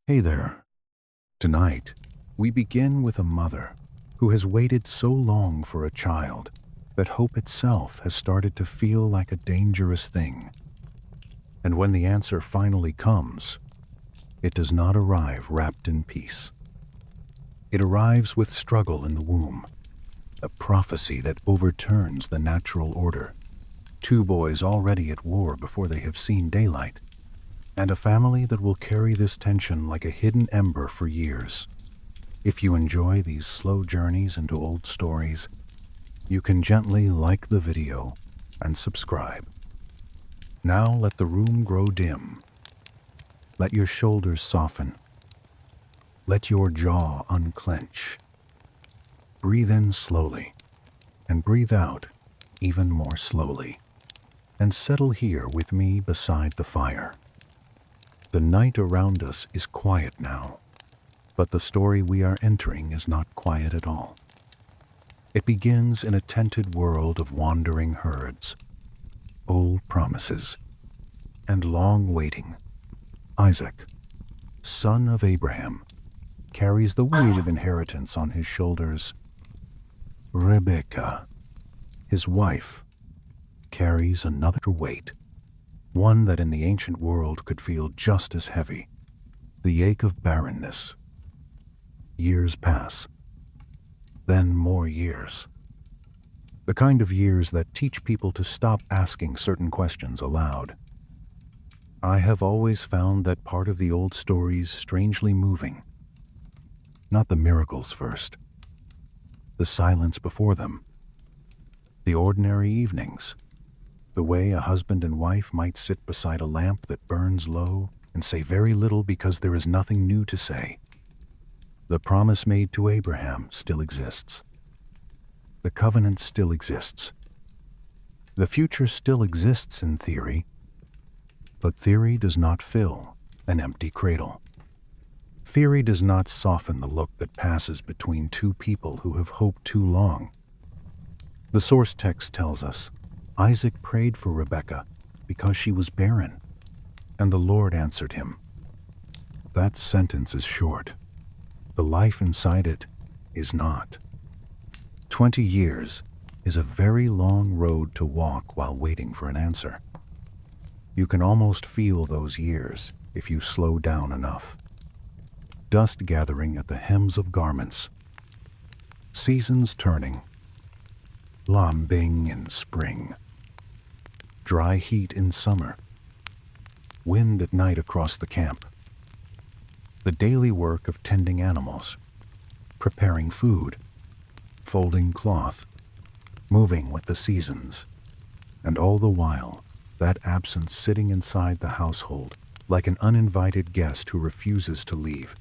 Hey there. Tonight, we begin with a mother who has waited so long for a child that hope itself has started to feel like a dangerous thing. And when the answer finally comes, it does not arrive wrapped in peace. It arrives with struggle in the womb, a prophecy that overturns the natural order, two boys already at war before they have seen daylight, and a family that will carry this tension like a hidden ember for years. If you enjoy these slow journeys into old stories, you can gently like the video and subscribe. Now let the room grow dim. Let your shoulders soften. Let your jaw unclench. Breathe in slowly and breathe out even more slowly, and settle here with me beside the fire. The night around us is quiet now, but the story we are entering is not quiet at all. It begins in a tented world of wandering herds, old promises, and long waiting. Isaac, son of Abraham, carries the weight of inheritance on his shoulders. Rebekah, his wife, carries another weight, one that in the ancient world could feel just as heavy, the ache of barrenness. Years pass, then more years. The kind of years that teach people to stop asking certain questions aloud. I have always found that part of the old stories strangely moving. Not the miracles first, the silence before them, the ordinary evenings, the way a husband and wife might sit beside a lamp that burns low and say very little because there is nothing new to say. The promise made to Abraham still exists. The covenant still exists. The future still exists in theory, but theory does not fill an empty cradle. Theory does not soften the look that passes between two people who have hoped too long. The source text tells us Isaac prayed for Rebekah because she was barren, and the Lord answered him. That sentence is short. The life inside it is not. 20 years is a very long road to walk while waiting for an answer. You can almost feel those years if you slow down enough. Dust gathering at the hems of garments, seasons turning, lambing in spring, dry heat in summer, wind at night across the camp, the daily work of tending animals, preparing food, folding cloth, moving with the seasons, and all the while, that absence sitting inside the household like an uninvited guest who refuses to leave.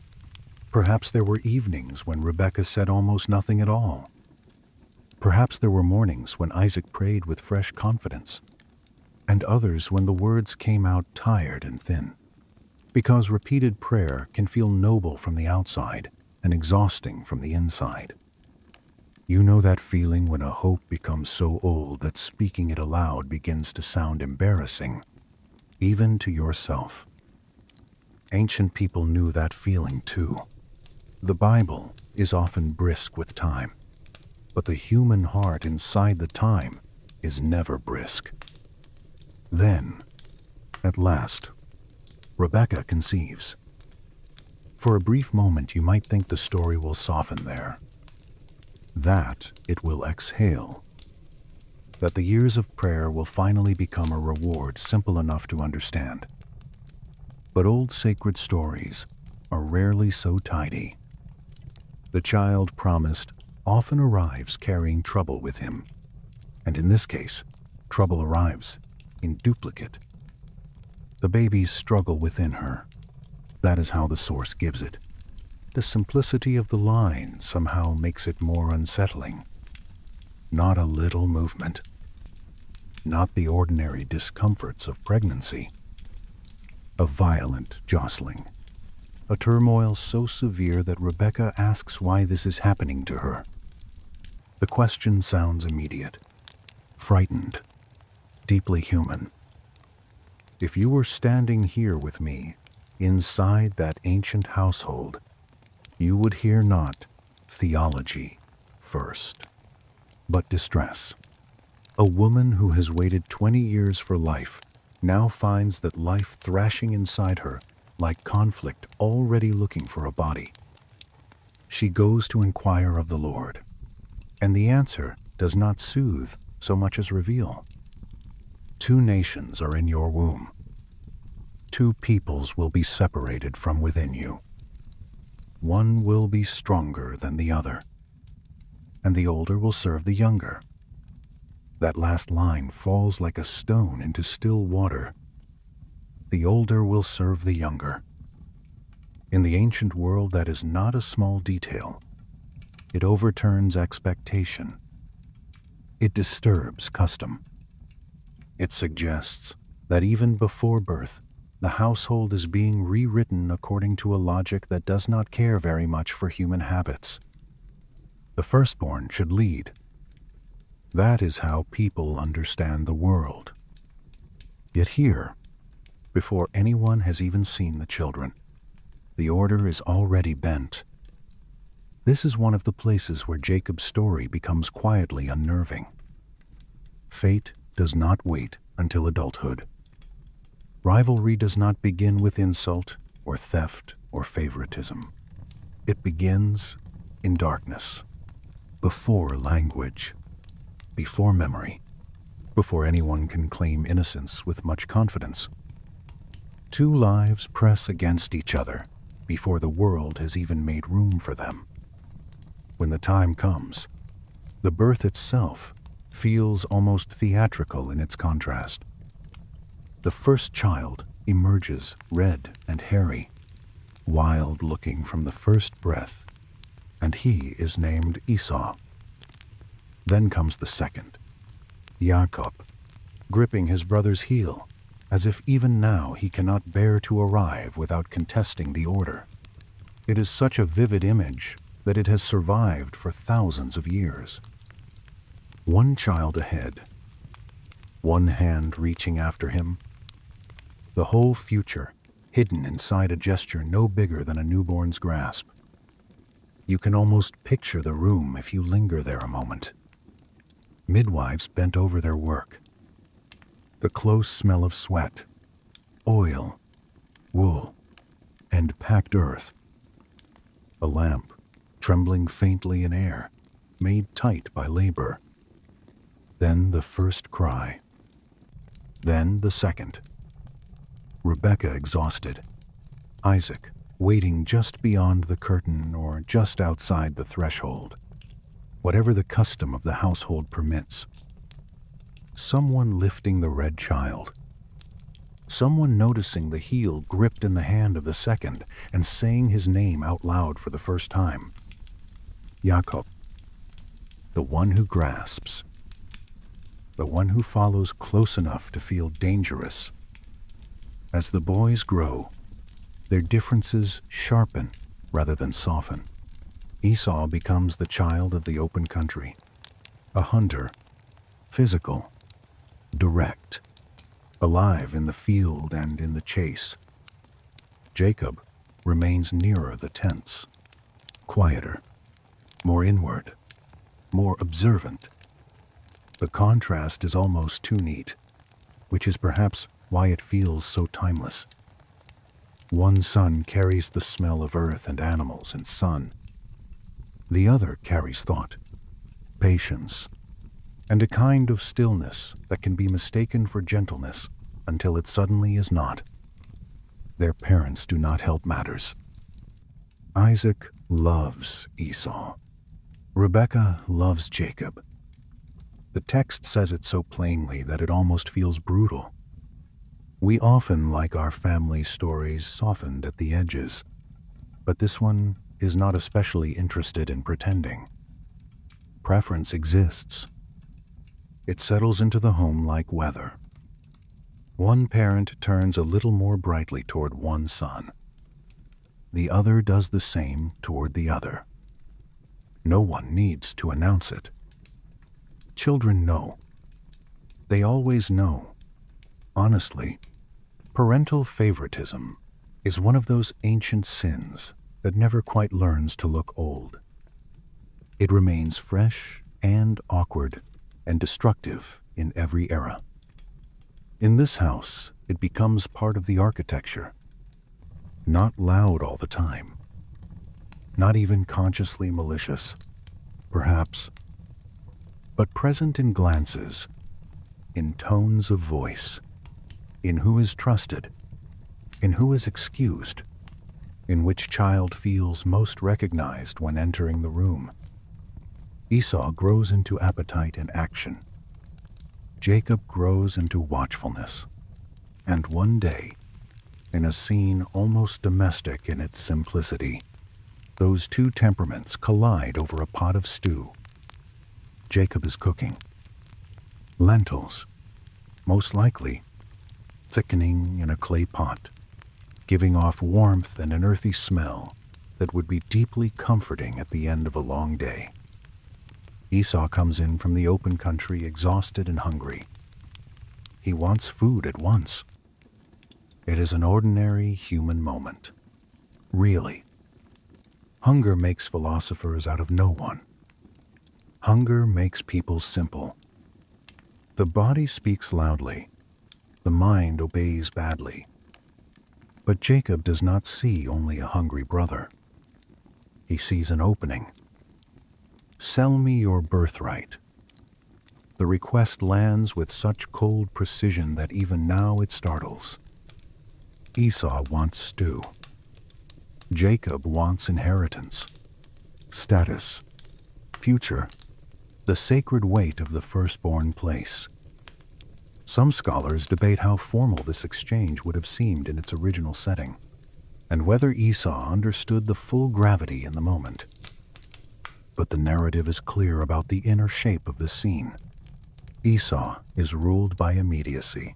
Perhaps there were evenings when Rebekah said almost nothing at all. Perhaps there were mornings when Isaac prayed with fresh confidence, and others when the words came out tired and thin, because repeated prayer can feel noble from the outside and exhausting from the inside. You know that feeling when a hope becomes so old that speaking it aloud begins to sound embarrassing, even to yourself. Ancient people knew that feeling too. The Bible is often brisk with time, but the human heart inside the time is never brisk. Then, at last, Rebekah conceives. For a brief moment you might think the story will soften there, that it will exhale, that the years of prayer will finally become a reward simple enough to understand. But old sacred stories are rarely so tidy. The child promised often arrives carrying trouble with him, and in this case, trouble arrives in duplicate. The baby's struggle within her, that is how the source gives it. The simplicity of the line somehow makes it more unsettling. Not a little movement. Not the ordinary discomforts of pregnancy. A violent jostling. A turmoil so severe that Rebekah asks why this is happening to her. The question sounds immediate. Frightened. Deeply human. If you were standing here with me, inside that ancient household, you would hear not theology first, but distress. A woman who has waited 20 years for life now finds that life thrashing inside her like conflict already looking for a body. She goes to inquire of the Lord, and the answer does not soothe so much as reveal. 2 nations are in your womb. 2 peoples will be separated from within you. One will be stronger than the other, and the older will serve the younger. That last line falls like a stone into still water. The older will serve the younger. In the ancient world, that is not a small detail. It overturns expectation. It disturbs custom. It suggests that even before birth, the household is being rewritten according to a logic that does not care very much for human habits. The firstborn should lead. That is how people understand the world. Yet here, before anyone has even seen the children, the order is already bent. This is one of the places where Jacob's story becomes quietly unnerving. Fate does not wait until adulthood. Rivalry does not begin with insult or theft or favoritism. It begins in darkness, before language, before memory, before anyone can claim innocence with much confidence. 2 lives press against each other before the world has even made room for them. When the time comes, the birth itself feels almost theatrical in its contrast. The first child emerges red and hairy, wild-looking from the first breath, and he is named Esau. Then comes the second, Jacob, gripping his brother's heel, as if even now he cannot bear to arrive without contesting the order. It is such a vivid image that it has survived for thousands of years. 1 child ahead, 1 hand reaching after him, the whole future hidden inside a gesture no bigger than a newborn's grasp. You can almost picture the room if you linger there a moment. Midwives bent over their work. The close smell of sweat, oil, wool, and packed earth. A lamp, trembling faintly in air, made tight by labor. Then the first cry. Then the second. Rebekah exhausted. Isaac waiting just beyond the curtain or just outside the threshold. Whatever the custom of the household permits. Someone lifting the red child. Someone noticing the heel gripped in the hand of the second and saying his name out loud for the first time. Jacob, the one who grasps. The one who follows close enough to feel dangerous. As the boys grow, their differences sharpen rather than soften. Esau becomes the child of the open country, a hunter, physical, direct, alive in the field and in the chase. Jacob remains nearer the tents, quieter, more inward, more observant. The contrast is almost too neat, which is perhaps why it feels so timeless. 1 son carries the smell of earth and animals and sun. The other carries thought, patience, and a kind of stillness that can be mistaken for gentleness until it suddenly is not. Their parents do not help matters. Isaac loves Esau. Rebekah loves Jacob. The text says it so plainly that it almost feels brutal. We often like our family stories softened at the edges, but this one is not especially interested in pretending. Preference exists. It settles into the home like weather. 1 parent turns a little more brightly toward 1 son. The other does the same toward the other. No one needs to announce it. Children know. They always know. Honestly, parental favoritism is one of those ancient sins that never quite learns to look old. It remains fresh and awkward and destructive in every era. In this house, it becomes part of the architecture. Not loud all the time. Not even consciously malicious, perhaps, but present in glances, in tones of voice, in who is trusted, in who is excused, in which child feels most recognized when entering the room. Esau grows into appetite and action. Jacob grows into watchfulness. And one day, in a scene almost domestic in its simplicity, those two temperaments collide over a pot of stew. Jacob is cooking. Lentils, most likely, thickening in a clay pot, giving off warmth and an earthy smell that would be deeply comforting at the end of a long day. Esau comes in from the open country exhausted and hungry. He wants food at once. It is an ordinary human moment. Really. Hunger makes philosophers out of no one. Hunger makes people simple. The body speaks loudly. The mind obeys badly. But Jacob does not see only a hungry brother. He sees an opening. Sell me your birthright. The request lands with such cold precision that even now it startles. Esau wants stew. Jacob wants inheritance, status, future, the sacred weight of the firstborn place. Some scholars debate how formal this exchange would have seemed in its original setting, and whether Esau understood the full gravity in the moment. But the narrative is clear about the inner shape of the scene. Esau is ruled by immediacy.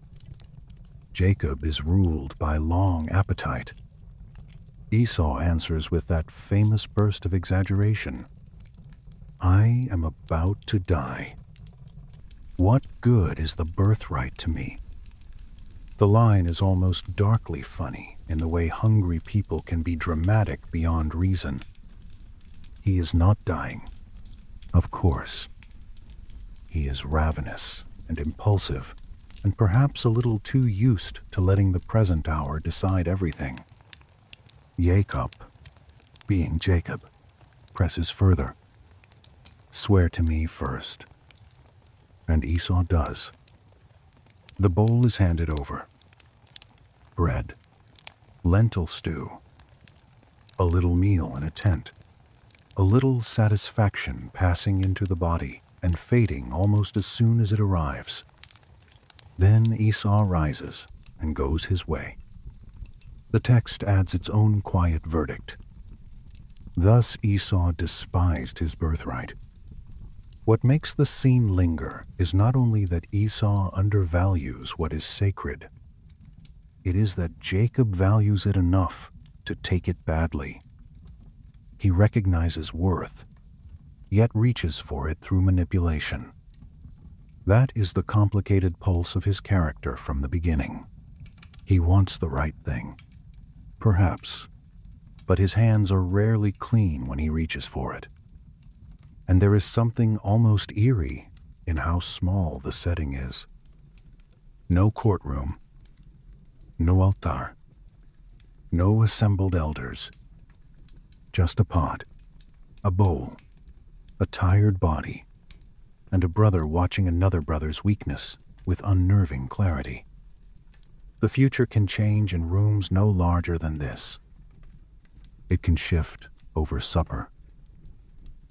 Jacob is ruled by long appetite. Esau answers with that famous burst of exaggeration. I am about to die. What good is the birthright to me? The line is almost darkly funny in the way hungry people can be dramatic beyond reason. He is not dying, of course. He is ravenous and impulsive, and perhaps a little too used to letting the present hour decide everything. Jacob, being Jacob, presses further. Swear to me first. And Esau does. The bowl is handed over. Bread, lentil stew, a little meal in a tent. A little satisfaction passing into the body and fading almost as soon as it arrives. Then Esau rises and goes his way. The text adds its own quiet verdict. Thus Esau despised his birthright. What makes the scene linger is not only that Esau undervalues what is sacred. It is that Jacob values it enough to take it badly. He recognizes worth, yet reaches for it through manipulation. That is the complicated pulse of his character from the beginning. He wants the right thing, perhaps, but his hands are rarely clean when he reaches for it. And there is something almost eerie in how small the setting is. No courtroom, no altar, no assembled elders. Just a pot, a bowl, a tired body, and a brother watching another brother's weakness with unnerving clarity. The future can change in rooms no larger than this. It can shift over supper.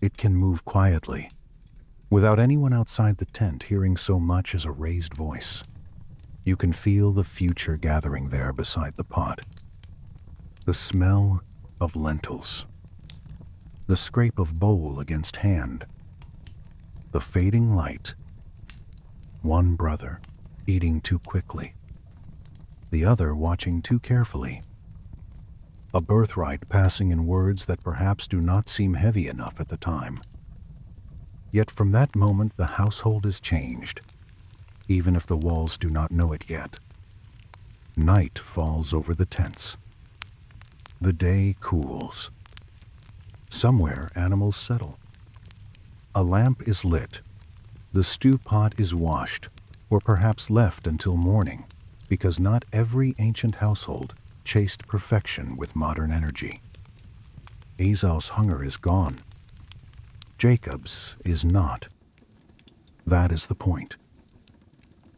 It can move quietly, without anyone outside the tent hearing so much as a raised voice. You can feel the future gathering there beside the pot. The smell of lentils. The scrape of bowl against hand. The fading light. One brother eating too quickly. The other watching too carefully. A birthright passing in words that perhaps do not seem heavy enough at the time. Yet from that moment the household is changed, even if the walls do not know it yet. Night falls over the tents. The day cools. Somewhere animals settle. A lamp is lit. The stew pot is washed, or perhaps left until morning, because not every ancient household chased perfection with modern energy. Esau's hunger is gone. Jacob's is not. That is the point.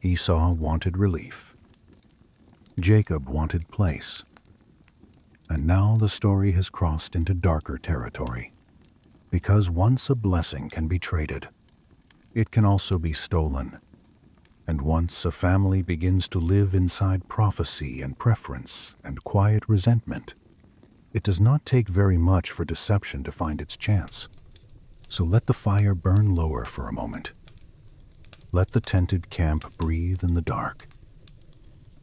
Esau wanted relief. Jacob wanted place. And now the story has crossed into darker territory. Because once a blessing can be traded, it can also be stolen. And once a family begins to live inside prophecy and preference and quiet resentment, it does not take very much for deception to find its chance. So let the fire burn lower for a moment. Let the tented camp breathe in the dark.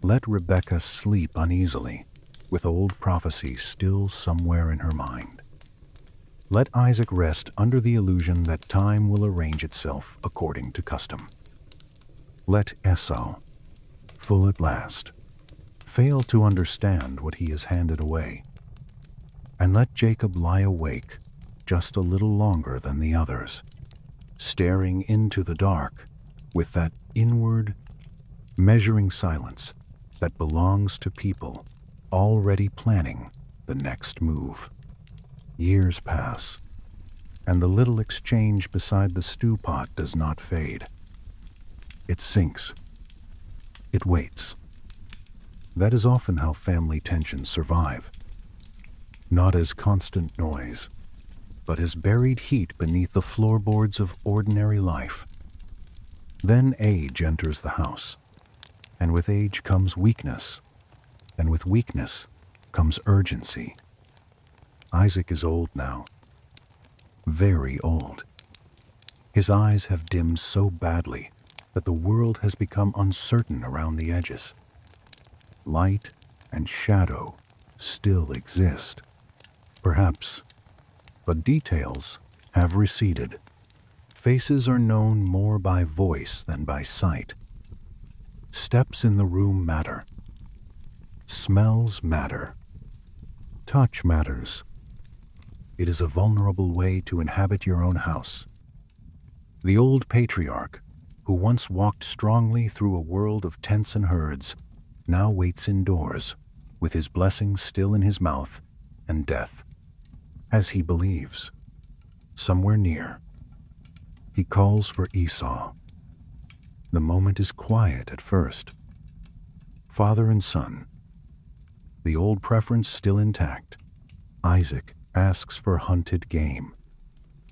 Let Rebekah sleep uneasily, with old prophecy still somewhere in her mind. Let Isaac rest under the illusion that time will arrange itself according to custom. Let Esau, full at last, fail to understand what he has handed away. And let Jacob lie awake just a little longer than the others, staring into the dark with that inward, measuring silence that belongs to people already planning the next move. Years pass, and the little exchange beside the stew pot does not fade. It sinks. It waits. That is often how family tensions survive. Not as constant noise, but as buried heat beneath the floorboards of ordinary life. Then age enters the house, and with age comes weakness, and with weakness comes urgency. Isaac is old now, very old. His eyes have dimmed so badly that the world has become uncertain around the edges. Light and shadow still exist, perhaps, but details have receded. Faces are known more by voice than by sight. Steps in the room matter. Smells matter. Touch matters. It is a vulnerable way to inhabit your own house. The old patriarch, who once walked strongly through a world of tents and herds, now waits indoors, with his blessings still in his mouth, and death, as he believes, somewhere near. He calls for Esau. The moment is quiet at first. Father and son, the old preference still intact. Isaac asks for hunted game,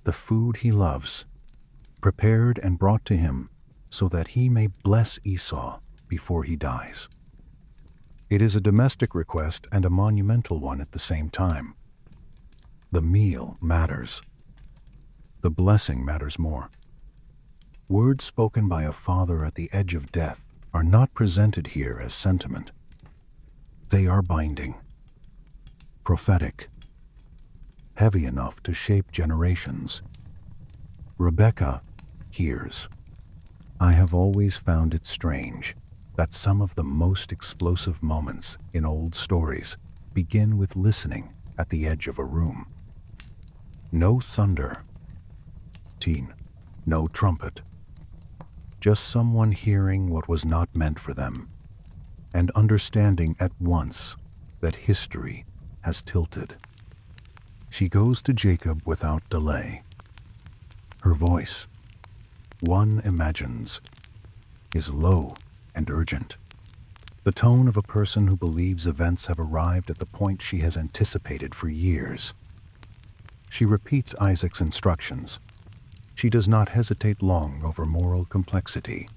the food he loves, prepared and brought to him so that he may bless Esau before he dies. It is a domestic request and a monumental one at the same time. The meal matters. The blessing matters more. Words spoken by a father at the edge of death are not presented here as sentiment. They are binding, prophetic, heavy enough to shape generations. Rebekah hears. I have always found it strange that some of the most explosive moments in old stories begin with listening at the edge of a room. No thunder. Teen, no trumpet. Just someone hearing what was not meant for them, and understanding at once that history has tilted. She goes to Jacob without delay. Her voice, one imagines, is low and urgent. The tone of a person who believes events have arrived at the point she has anticipated for years. She repeats Isaac's instructions. She does not hesitate long over moral complexity.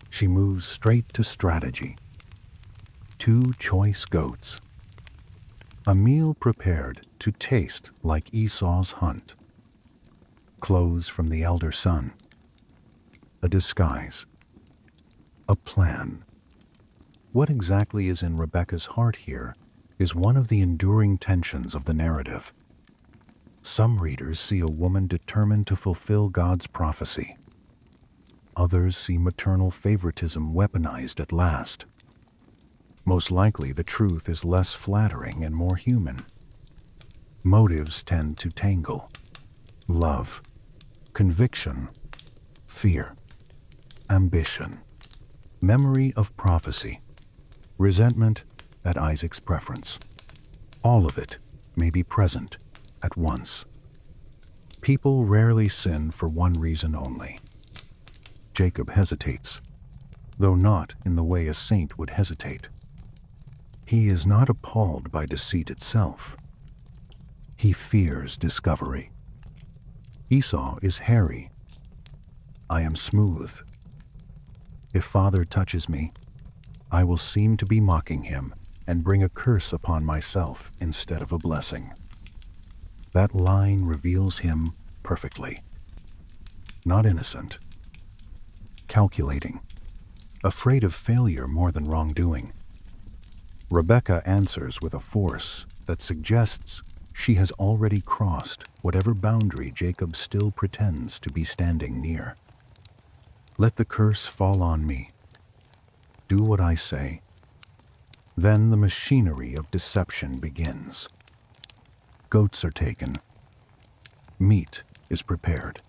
She moves straight to strategy. 2 choice goats. A meal prepared to taste like Esau's hunt. Clothes from the elder son. A disguise. A plan. What exactly is in Rebekah's heart here is one of the enduring tensions of the narrative. Some readers see a woman determined to fulfill God's prophecy. Others see maternal favoritism weaponized at last. Most likely the truth is less flattering and more human. Motives tend to tangle. Love, conviction, fear, ambition, memory of prophecy, resentment at Isaac's preference. All of it may be present at once. People rarely sin for one reason only. Jacob hesitates, though not in the way a saint would hesitate. He is not appalled by deceit itself. He fears discovery. Esau is hairy. I am smooth. If father touches me, I will seem to be mocking him and bring a curse upon myself instead of a blessing. That line reveals him perfectly. Not innocent. Calculating. Afraid of failure more than wrongdoing. Rebekah answers with a force that suggests she has already crossed whatever boundary Jacob still pretends to be standing near. Let the curse fall on me. Do what I say. Then the machinery of deception begins. Goats are taken. Meat is prepared.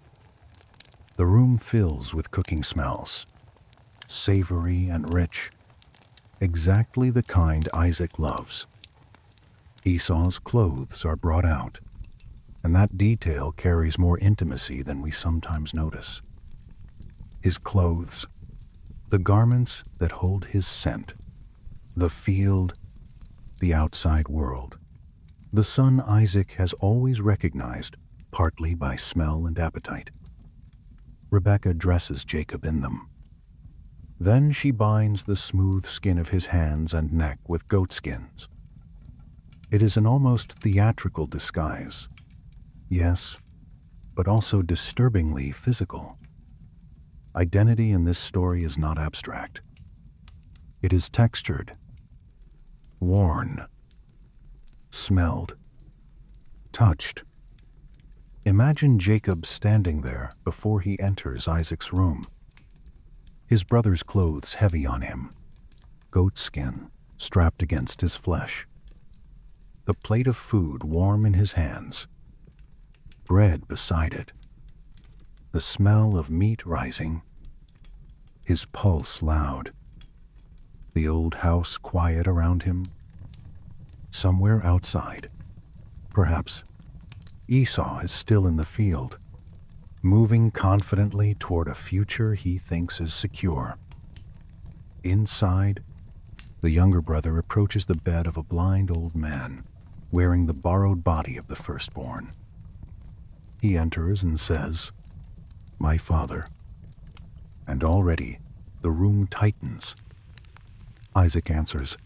The room fills with cooking smells, savory and rich, exactly the kind Isaac loves. Esau's clothes are brought out, and that detail carries more intimacy than we sometimes notice. His clothes, the garments that hold his scent, the field, the outside world. The son Isaac has always recognized, partly by smell and appetite. Rebekah dresses Jacob in them. Then she binds the smooth skin of his hands and neck with goat skins. It is an almost theatrical disguise. Yes, but also disturbingly physical. Identity in this story is not abstract. It is textured, worn, smelled, touched. Imagine Jacob standing there before he enters Isaac's room. His brother's clothes heavy on him, goat skin strapped against his flesh. The plate of food warm in his hands, bread beside it, the smell of meat rising, his pulse loud, the old house quiet around him. Somewhere outside, perhaps, Esau is still in the field, moving confidently toward a future he thinks is secure. Inside, the younger brother approaches the bed of a blind old man, wearing the borrowed body of the firstborn. He enters and says, "My father." And already the room tightens. Isaac answers,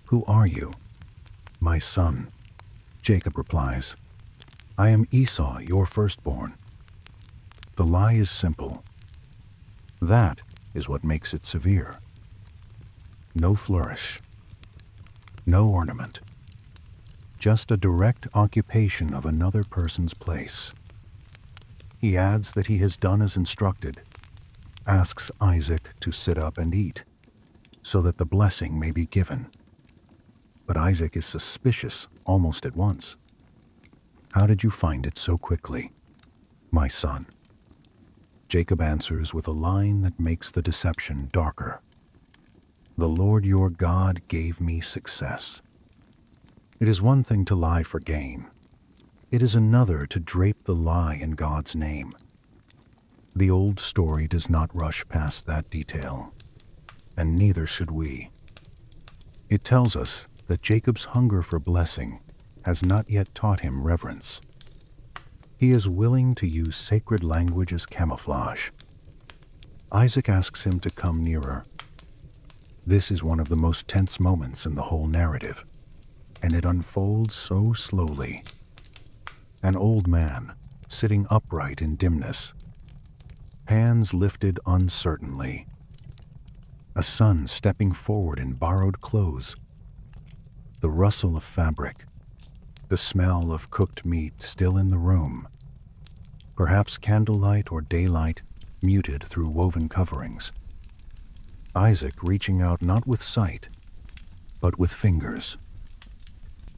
"Who are you?" "My son." Jacob replies, "I am Esau, your firstborn." The lie is simple. That is what makes it severe. No flourish, no ornament, just a direct occupation of another person's place. He adds that he has done as instructed, asks Isaac to sit up and eat, so that the blessing may be given. But Isaac is suspicious almost at once. "How did you find it so quickly, my son?" Jacob answers with a line that makes the deception darker. "The Lord your God gave me success." It is one thing to lie for gain. It is another to drape the lie in God's name. The old story does not rush past that detail, and neither should we. It tells us that Jacob's hunger for blessing has not yet taught him reverence. He is willing to use sacred language as camouflage. Isaac asks him to come nearer. This is one of the most tense moments in the whole narrative, and it unfolds so slowly. An old man, sitting upright in dimness, hands lifted uncertainly. A son stepping forward in borrowed clothes. The rustle of fabric, the smell of cooked meat still in the room. Perhaps candlelight or daylight muted through woven coverings. Isaac reaching out not with sight, but with fingers.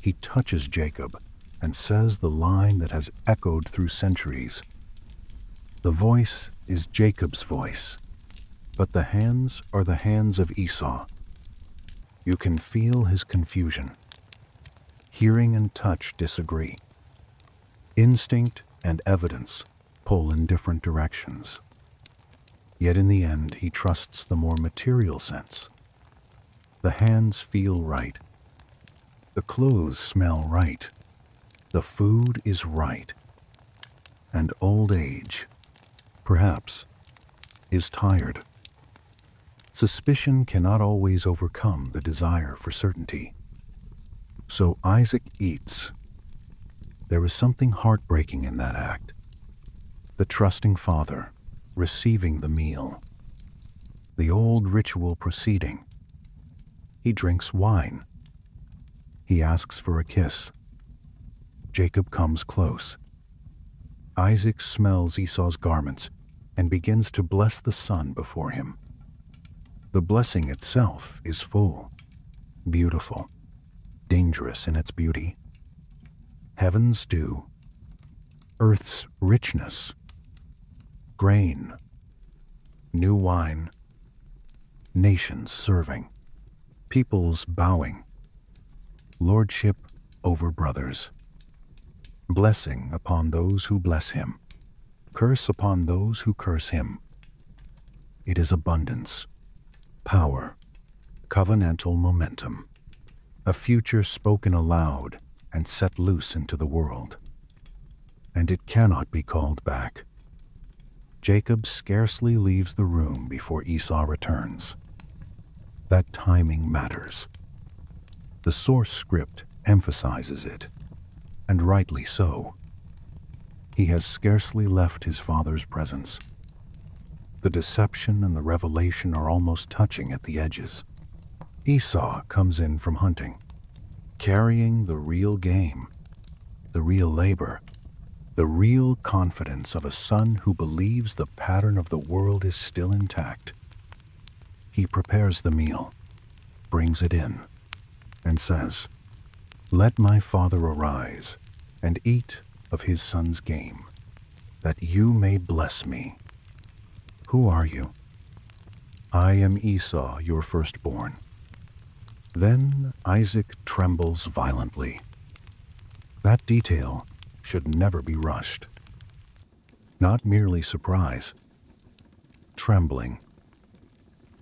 He touches Jacob and says the line that has echoed through centuries. The voice is Jacob's voice, but the hands are the hands of Esau. You can feel his confusion. Hearing and touch disagree. Instinct and evidence pull in different directions. Yet in the end, he trusts the more material sense. The hands feel right. The clothes smell right. The food is right. And old age, perhaps, is tired. Suspicion cannot always overcome the desire for certainty. So Isaac eats. There is something heartbreaking in that act. The trusting father receiving the meal. The old ritual proceeding. He drinks wine. He asks for a kiss. Jacob comes close. Isaac smells Esau's garments and begins to bless the son before him. The blessing itself is full, beautiful, dangerous in its beauty. Heaven's dew, earth's richness, grain, new wine, nations serving, peoples bowing, lordship over brothers, blessing upon those who bless him, curse upon those who curse him. It is abundance, power, covenantal momentum, a future spoken aloud and set loose into the world. And it cannot be called back. Jacob scarcely leaves the room before Esau returns. That timing matters. The source script emphasizes it, and rightly so. He has scarcely left his father's presence. The deception and the revelation are almost touching at the edges. Esau comes in from hunting, carrying the real game, the real labor, the real confidence of a son who believes the pattern of the world is still intact. He prepares the meal, brings it in, and says, "Let my father arise and eat of his son's game, that you may bless me." Who are you? I am Esau, your firstborn. Then Isaac trembles violently. That detail should never be rushed. Not merely surprise, trembling.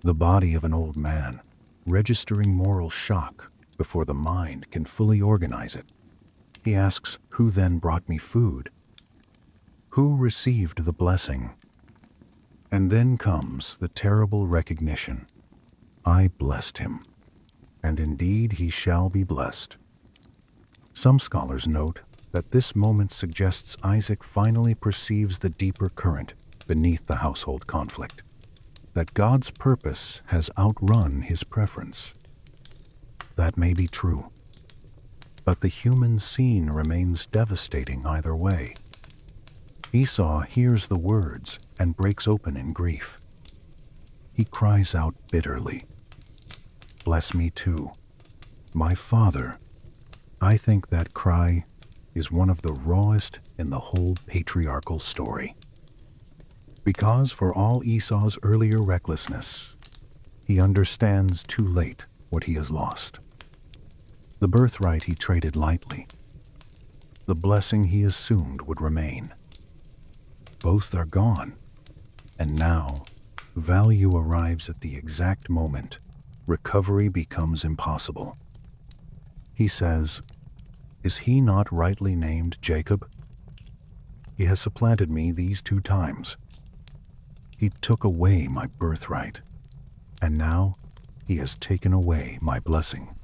The body of an old man, registering moral shock before the mind can fully organize it. He asks, "Who then brought me food? Who received the blessing?" And then comes the terrible recognition. I blessed him, and indeed he shall be blessed. Some scholars note that this moment suggests Isaac finally perceives the deeper current beneath the household conflict, that God's purpose has outrun his preference. That may be true, but the human scene remains devastating either way. Esau hears the words and breaks open in grief. He cries out bitterly, "Bless me too, my father." I think that cry is one of the rawest in the whole patriarchal story. Because for all Esau's earlier recklessness, he understands too late what he has lost. The birthright he traded lightly, the blessing he assumed would remain. Both are gone, and now value arrives at the exact moment recovery becomes impossible. He says, "Is he not rightly named Jacob? He has supplanted me these 2 times. He took away my birthright, and now he has taken away my blessing."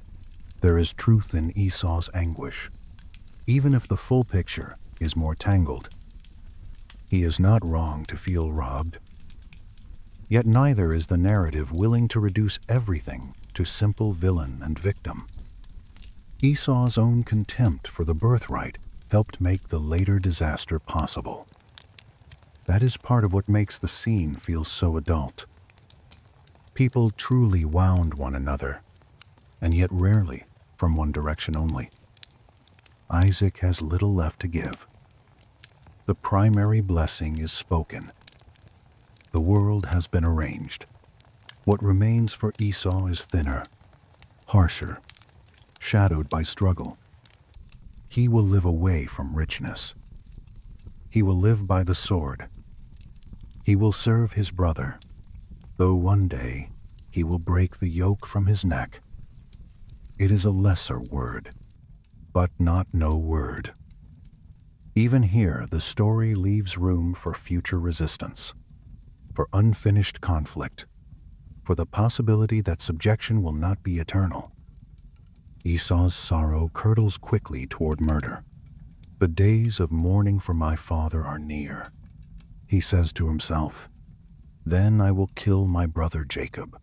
There is truth in Esau's anguish, even if the full picture is more tangled. He is not wrong to feel robbed. Yet neither is the narrative willing to reduce everything to simple villain and victim. Esau's own contempt for the birthright helped make the later disaster possible. That is part of what makes the scene feel so adult. People truly wound one another, and yet rarely from one direction only. Isaac has little left to give. The primary blessing is spoken. The world has been arranged. What remains for Esau is thinner, harsher, shadowed by struggle. He will live away from richness. He will live by the sword. He will serve his brother, though one day he will break the yoke from his neck. It is a lesser word, but not no word. Even here, the story leaves room for future resistance, for unfinished conflict, for the possibility that subjection will not be eternal. Esau's sorrow curdles quickly toward murder. The days of mourning for my father are near, he says to himself. Then I will kill my brother Jacob.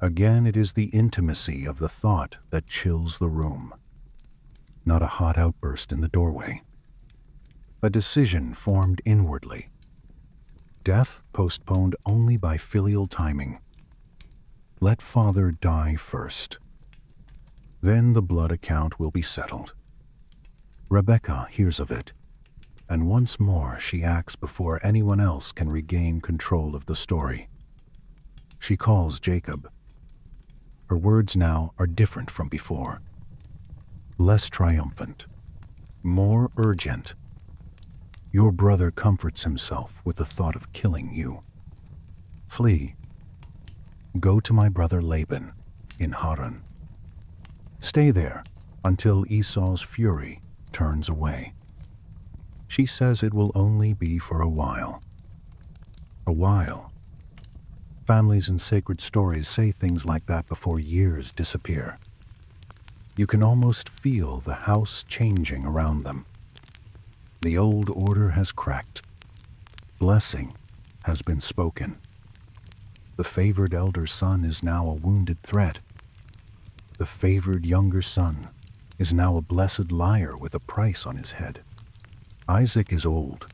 Again, it is the intimacy of the thought that chills the room, not a hot outburst in the doorway. A decision formed inwardly. Death postponed only by filial timing. Let father die first. Then the blood account will be settled. Rebekah hears of it, and once more she acts before anyone else can regain control of the story. She calls Jacob. Her words now are different from before. Less triumphant, more urgent. Your brother comforts himself with the thought of killing you. Flee. Go to my brother Laban in Haran. Stay there until Esau's fury turns away. She says it will only be for a while. A while. Families and sacred stories say things like that before years disappear. You can almost feel the house changing around them. The old order has cracked. Blessing has been spoken. The favored elder son is now a wounded threat. The favored younger son is now a blessed liar with a price on his head. Isaac is old,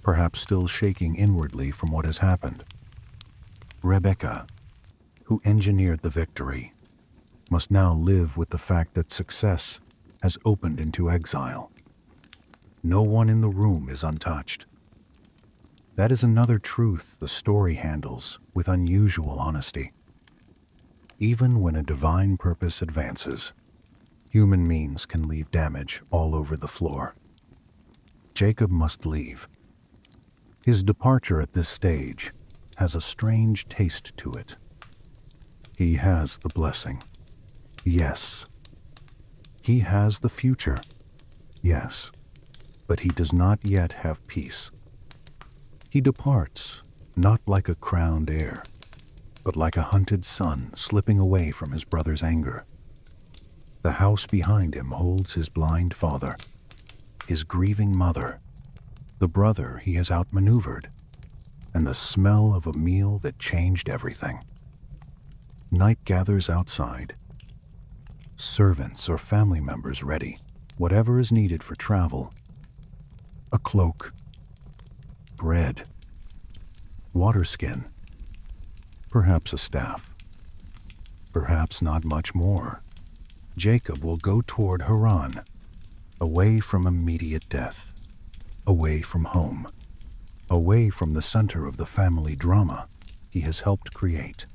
perhaps still shaking inwardly from what has happened. Rebekah, who engineered the victory, must now live with the fact that success has opened into exile. No one in the room is untouched. That is another truth the story handles with unusual honesty. Even when a divine purpose advances, human means can leave damage all over the floor. Jacob must leave. His departure at this stage has a strange taste to it. He has the blessing. Yes. He has the future. Yes. But he does not yet have peace. He departs, not like a crowned heir, but like a hunted son slipping away from his brother's anger. The house behind him holds his blind father, his grieving mother, the brother he has outmaneuvered, and the smell of a meal that changed everything. Night gathers outside. Servants or family members ready, whatever is needed for travel. A cloak, bread, waterskin, perhaps a staff, perhaps not much more. Jacob will go toward Haran, away from immediate death, away from home, away from the center of the family drama he has helped create.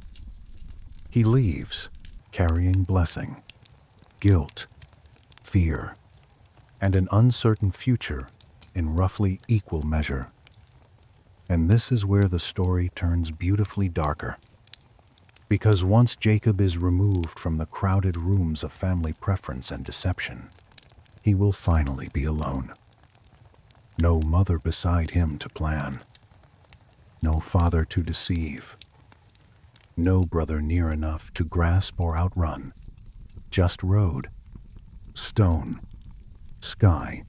He leaves, carrying blessing, guilt, fear, and an uncertain future in roughly equal measure. And this is where the story turns beautifully darker. Because once Jacob is removed from the crowded rooms of family preference and deception, he will finally be alone. No mother beside him to plan. No father to deceive. No brother near enough to grasp or outrun. Just road, stone, sky,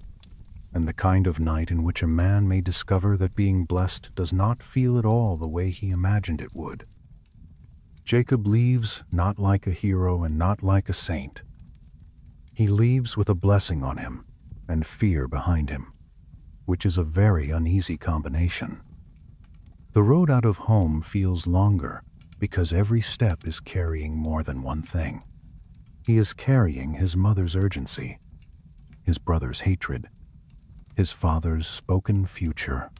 and the kind of night in which a man may discover that being blessed does not feel at all the way he imagined it would. Jacob leaves not like a hero and not like a saint. He leaves with a blessing on him and fear behind him, which is a very uneasy combination. The road out of home feels longer because every step is carrying more than one thing. He is carrying his mother's urgency, his brother's hatred, his father's spoken future,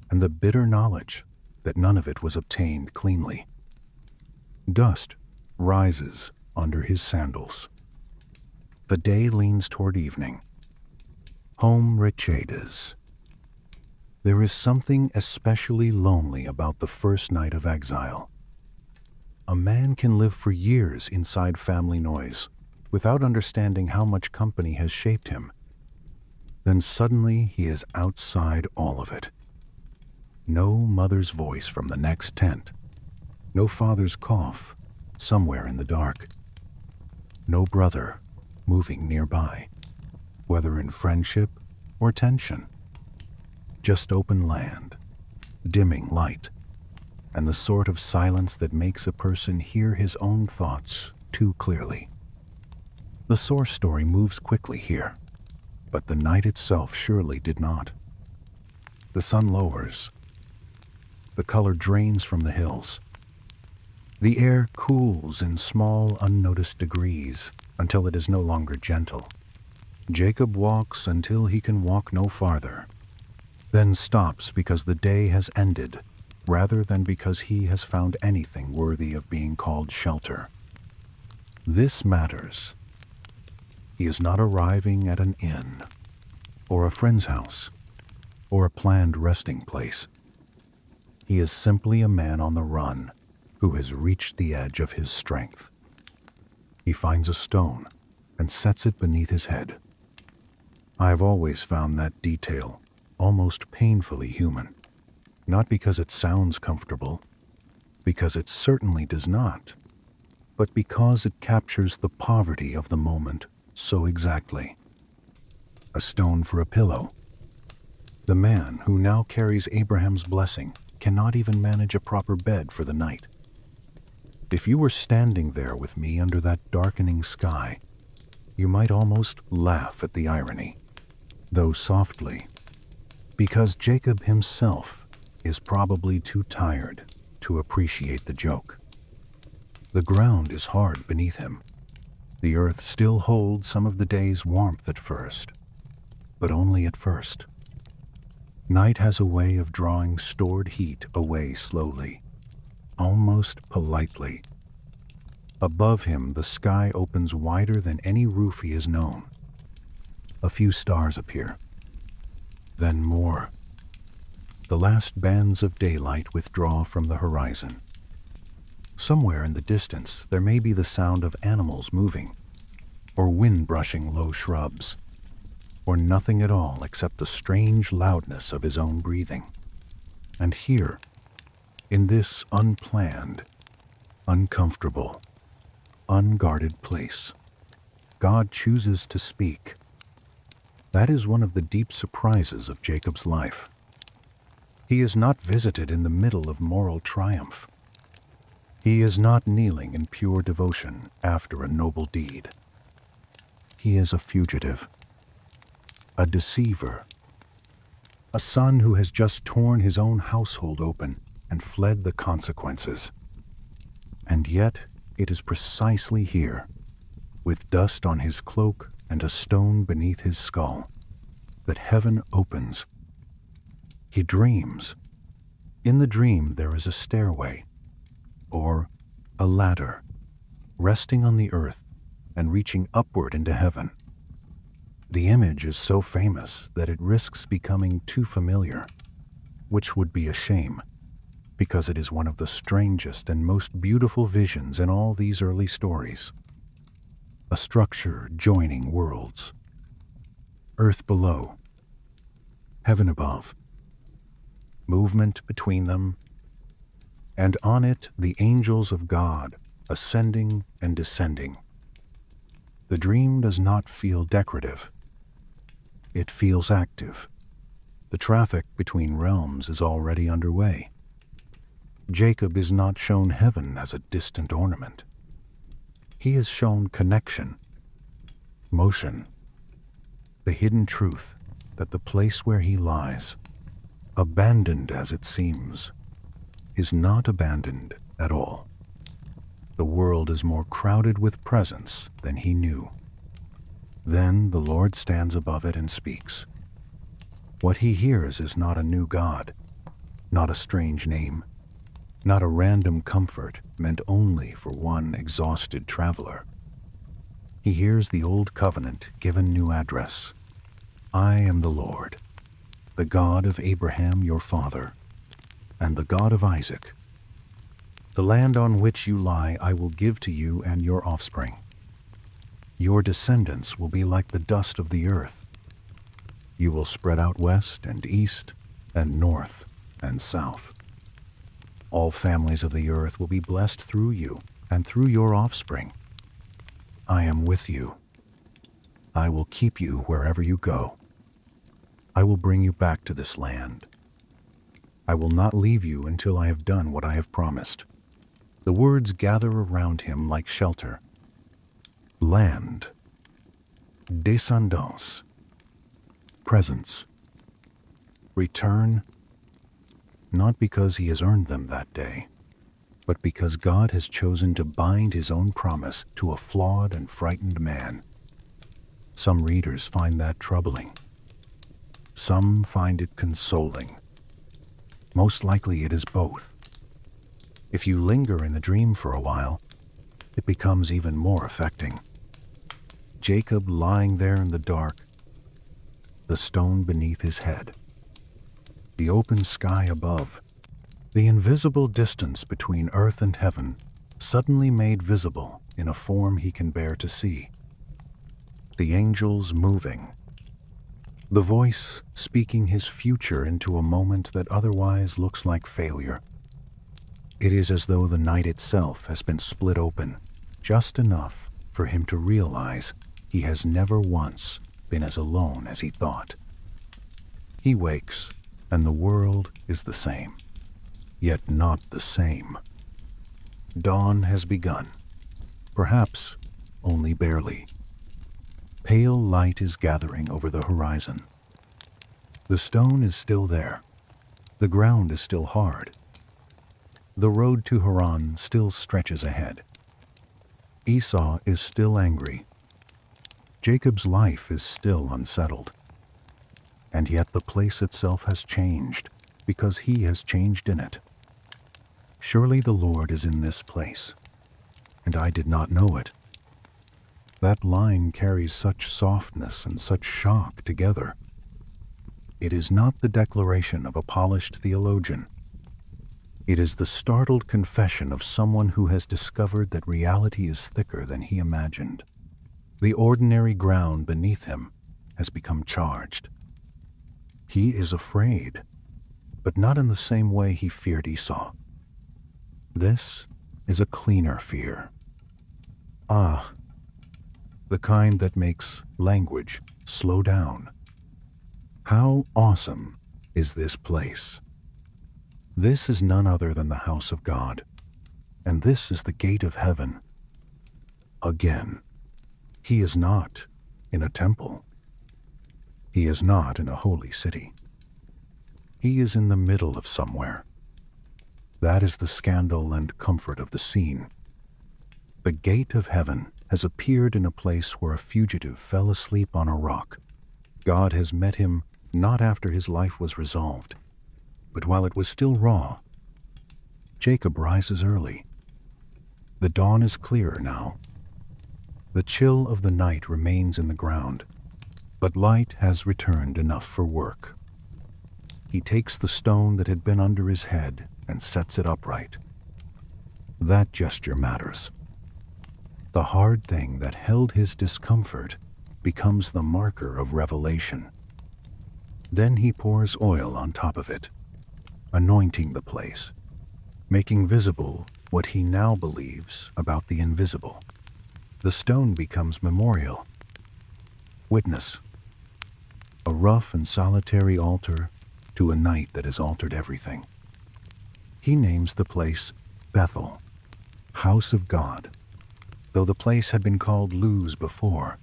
and the bitter knowledge that none of it was obtained cleanly. Dust rises under his sandals. The day leans toward evening. Home rechedes. There is something especially lonely about the first night of exile. A man can live for years inside family noise without understanding how much company has shaped him. Then suddenly he is outside all of it. No mother's voice from the next tent. No father's cough somewhere in the dark. No brother moving nearby, whether in friendship or tension. Just open land, dimming light, and the sort of silence that makes a person hear his own thoughts too clearly. The source story moves quickly here, but the night itself surely did not. The sun lowers. The color drains from the hills. The air cools in small, unnoticed degrees until it is no longer gentle. Jacob walks until he can walk no farther, then stops because the day has ended, rather than because he has found anything worthy of being called shelter. This matters. He is not arriving at an inn, or a friend's house, or a planned resting place. He is simply a man on the run who has reached the edge of his strength. He finds a stone and sets it beneath his head. I have always found that detail almost painfully human, not because it sounds comfortable, because it certainly does not, but because it captures the poverty of the moment so exactly. A stone for a pillow. The man who now carries Abraham's blessing cannot even manage a proper bed for the night. If you were standing there with me under that darkening sky, you might almost laugh at the irony, though softly, because Jacob himself is probably too tired to appreciate the joke. The ground is hard beneath him. The earth still holds some of the day's warmth at first, but only at first. Night has a way of drawing stored heat away slowly, almost politely. Above him, the sky opens wider than any roof he has known. A few stars appear. Then more. The last bands of daylight withdraw from the horizon. Somewhere in the distance, there may be the sound of animals moving, or wind brushing low shrubs, or nothing at all except the strange loudness of his own breathing. And here, in this unplanned, uncomfortable, unguarded place, God chooses to speak. That is one of the deep surprises of Jacob's life. He is not visited in the middle of moral triumph. He is not kneeling in pure devotion after a noble deed. He is a fugitive, a deceiver, a son who has just torn his own household open and fled the consequences. And yet it is precisely here, with dust on his cloak and a stone beneath his skull, that heaven opens. He dreams. In the dream there is a stairway, or a ladder, resting on the earth and reaching upward into heaven. The image is so famous that it risks becoming too familiar, which would be a shame, because it is one of the strangest and most beautiful visions in all these early stories. A structure joining worlds. Earth below, heaven above. Movement between them, and on it the angels of God ascending and descending. The dream does not feel decorative. It feels active. The traffic between realms is already underway. Jacob is not shown heaven as a distant ornament. He is shown connection, motion, the hidden truth that the place where he lies, abandoned as it seems, is not abandoned at all. The world is more crowded with presence than he knew. Then the Lord stands above it and speaks. What he hears is not a new God, not a strange name, not a random comfort meant only for one exhausted traveler. He hears the old covenant given new address. I am the Lord, the God of Abraham your father, and the God of Isaac. The land on which you lie I will give to you and your offspring. Your descendants will be like the dust of the earth. You will spread out west and east and north and south. All families of the earth will be blessed through you and through your offspring. I am with you. I will keep you wherever you go. I will bring you back to this land. I will not leave you until I have done what I have promised. The words gather around him like shelter. Land, descendance, presence, return, not because he has earned them that day, but because God has chosen to bind his own promise to a flawed and frightened man. Some readers find that troubling. Some find it consoling. Most likely it is both. If you linger in the dream for a while, it becomes even more affecting. Jacob lying there in the dark, the stone beneath his head, the open sky above, the invisible distance between earth and heaven suddenly made visible in a form he can bear to see. The angels moving, the voice speaking his future into a moment that otherwise looks like failure. It is as though the night itself has been split open, just enough for him to realize he has never once been as alone as he thought. He wakes, and the world is the same, yet not the same. Dawn has begun, perhaps only barely. Pale light is gathering over the horizon. The stone is still there. The ground is still hard. The road to Haran still stretches ahead. Esau is still angry. Jacob's life is still unsettled. And yet the place itself has changed, because he has changed in it. Surely the Lord is in this place, and I did not know it. That line carries such softness and such shock together. It is not the declaration of a polished theologian. It is the startled confession of someone who has discovered that reality is thicker than he imagined. The ordinary ground beneath him has become charged. He is afraid, but not in the same way he feared Esau. This is a cleaner fear. The kind that makes language slow down. How awesome is this place? This is none other than the house of God, and this is the gate of heaven. Again, he is not in a temple. He is not in a holy city. He is in the middle of somewhere. That is the scandal and comfort of the scene. The gate of heaven has appeared in a place where a fugitive fell asleep on a rock. God has met him not after his life was resolved, but while it was still raw. Jacob rises early. The dawn is clearer now. The chill of the night remains in the ground, but light has returned enough for work. He takes the stone that had been under his head and sets it upright. That gesture matters. The hard thing that held his discomfort becomes the marker of revelation. Then he pours oil on top of it, anointing the place, making visible what he now believes about the invisible. The stone becomes memorial, witness, a rough and solitary altar to a night that has altered everything. He names the place Bethel, house of God, though the place had been called Luz before.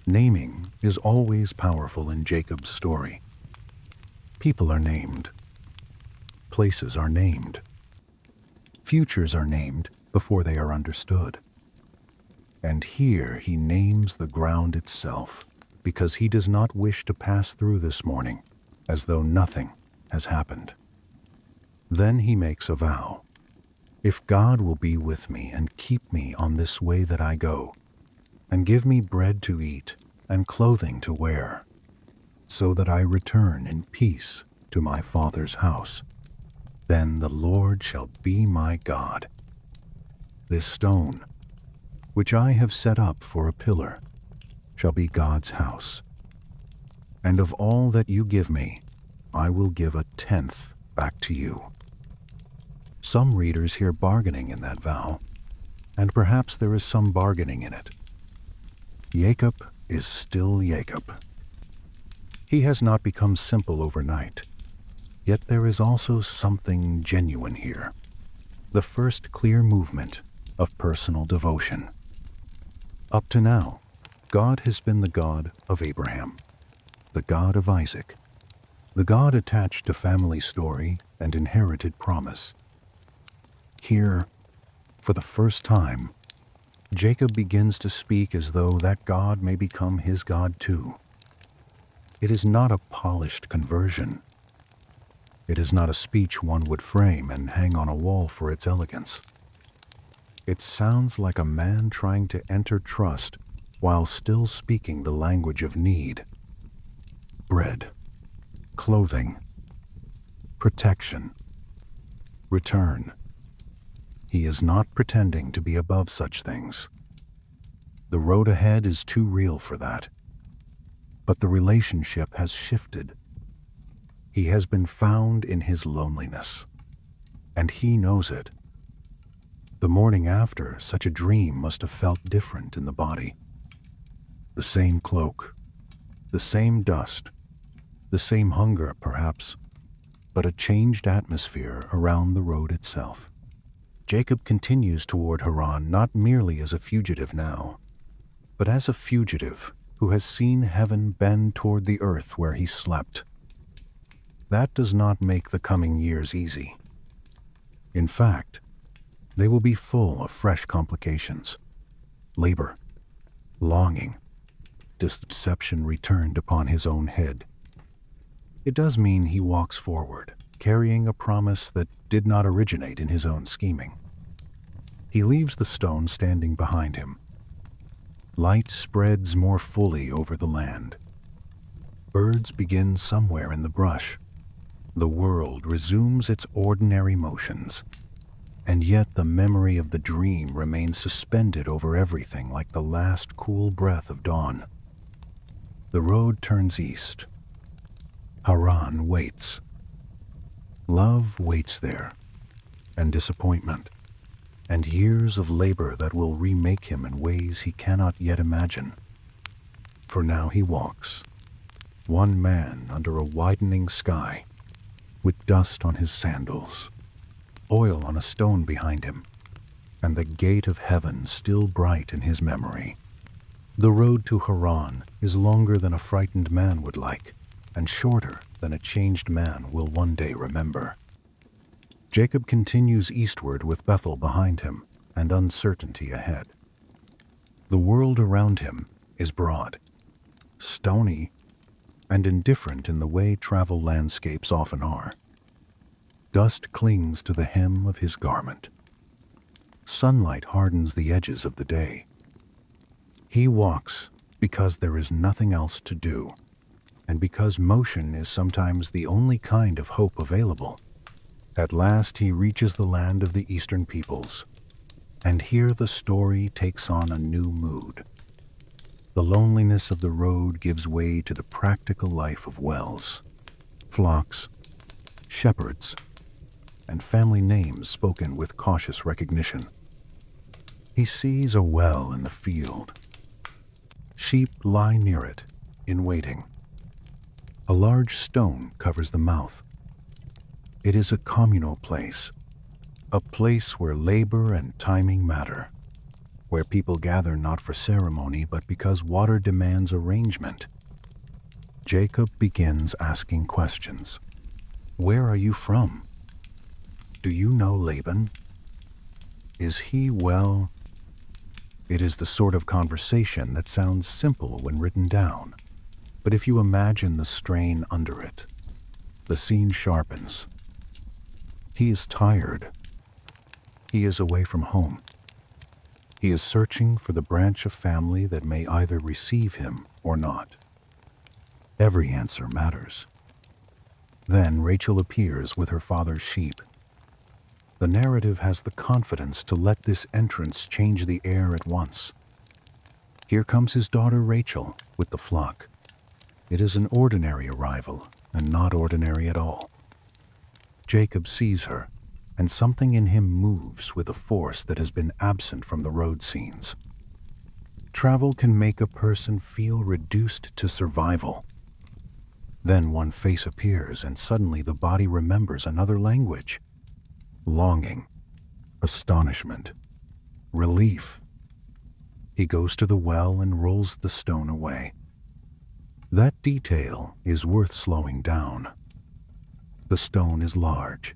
Naming is always powerful in Jacob's story. People are named. Places are named. Futures are named before they are understood. And here he names the ground itself, because he does not wish to pass through this morning as though nothing has happened. Then he makes a vow. If God will be with me and keep me on this way that I go, and give me bread to eat and clothing to wear, so that I return in peace to my father's house, then the Lord shall be my God. This stone, which I have set up for a pillar, shall be God's house. And of all that you give me, I will give 1/10 back to you. Some readers hear bargaining in that vow, and perhaps there is some bargaining in it. Jacob is still Jacob. He has not become simple overnight, yet there is also something genuine here, the first clear movement of personal devotion. Up to now, God has been the God of Abraham, the God of Isaac, the God attached to family story and inherited promise. Here, for the first time, Jacob begins to speak as though that God may become his God too. It is not a polished conversion. It is not a speech one would frame and hang on a wall for its elegance. It sounds like a man trying to enter trust while still speaking the language of need. Bread, clothing, protection, return. He is not pretending to be above such things. The road ahead is too real for that. But the relationship has shifted. He has been found in his loneliness, and he knows it. The morning after, such a dream must have felt different in the body. The same cloak, the same dust, the same hunger perhaps, but a changed atmosphere around the road itself. Jacob continues toward Haran not merely as a fugitive now, but as a fugitive who has seen heaven bend toward the earth where he slept. That does not make the coming years easy. In fact, they will be full of fresh complications. Labor, longing, deception returned upon his own head. It does mean he walks forward, carrying a promise that did not originate in his own scheming. He leaves the stone standing behind him. Light spreads more fully over the land. Birds begin somewhere in the brush. The world resumes its ordinary motions, and yet the memory of the dream remains suspended over everything like the last cool breath of dawn. The road turns east. Haran waits. Love waits there, and disappointment, and years of labor that will remake him in ways he cannot yet imagine. For now he walks, one man under a widening sky, with dust on his sandals, oil on a stone behind him, and the gate of heaven still bright in his memory. The road to Haran is longer than a frightened man would like, and shorter than a changed man will one day remember. Jacob continues eastward with Bethel behind him and uncertainty ahead. The world around him is broad, stony, and indifferent in the way travel landscapes often are. Dust clings to the hem of his garment. Sunlight hardens the edges of the day. He walks because there is nothing else to do, and because motion is sometimes the only kind of hope available. At last he reaches the land of the eastern peoples, and here the story takes on a new mood. The loneliness of the road gives way to the practical life of wells, flocks, shepherds, and family names spoken with cautious recognition. He sees a well in the field. Sheep lie near it, in waiting. A large stone covers the mouth. It is a communal place, a place where labor and timing matter, where people gather not for ceremony but because water demands arrangement. Jacob begins asking questions. Where are you from? Do you know Laban? Is he well? It is the sort of conversation that sounds simple when written down, but if you imagine the strain under it, the scene sharpens. He is tired. He is away from home. He is searching for the branch of family that may either receive him or not. Every answer matters. Then Rachel appears with her father's sheep. The narrative has the confidence to let this entrance change the air at once. Here comes his daughter Rachel with the flock. It is an ordinary arrival, and not ordinary at all. Jacob sees her, and something in him moves with a force that has been absent from the road scenes. Travel can make a person feel reduced to survival. Then one face appears, and suddenly the body remembers another language. Longing, astonishment, relief. He goes to the well and rolls the stone away. That detail is worth slowing down. The stone is large.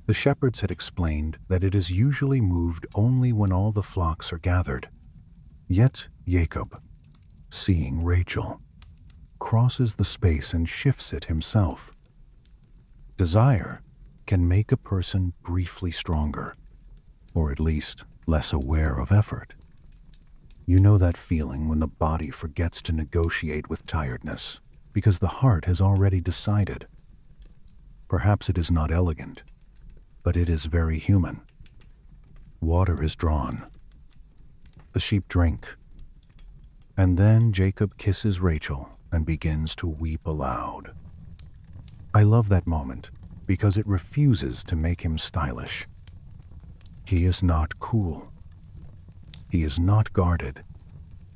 The shepherds had explained that it is usually moved only when all the flocks are gathered. Yet Jacob, seeing Rachel, crosses the space and shifts it himself. Desire can make a person briefly stronger, or at least less aware of effort. You know that feeling when the body forgets to negotiate with tiredness because the heart has already decided. Perhaps it is not elegant, but it is very human. Water is drawn. The sheep drink. And then Jacob kisses Rachel and begins to weep aloud. I love that moment because it refuses to make him stylish. He is not cool. He is not guarded.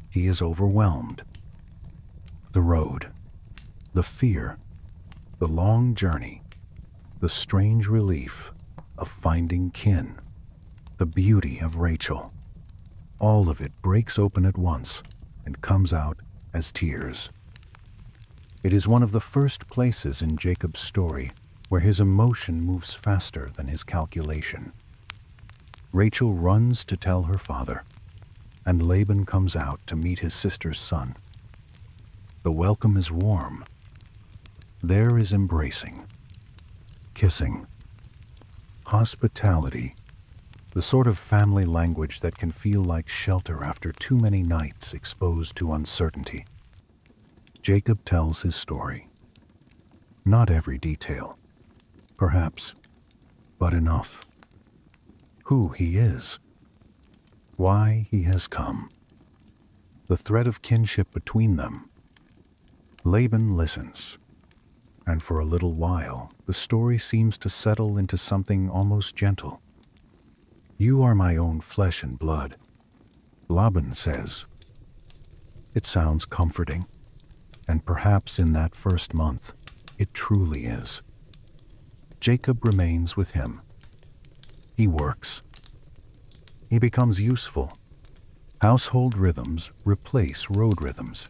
He is overwhelmed. The road, the fear, the long journey, the strange relief of finding kin, the beauty of Rachel, all of it breaks open at once and comes out as tears. It is one of the first places in Jacob's story where his emotion moves faster than his calculation. Rachel runs to tell her father, and Laban comes out to meet his sister's son. The welcome is warm. There is embracing, kissing, hospitality, the sort of family language that can feel like shelter after too many nights exposed to uncertainty. Jacob tells his story. Not every detail, perhaps, but enough. Who he is, why he has come, the thread of kinship between them. Laban listens, and for a little while the story seems to settle into something almost gentle. You are my own flesh and blood, Laban says. It sounds comforting, and perhaps in that first month, it truly is. Jacob remains with him. He works. He becomes useful. Household rhythms replace road rhythms.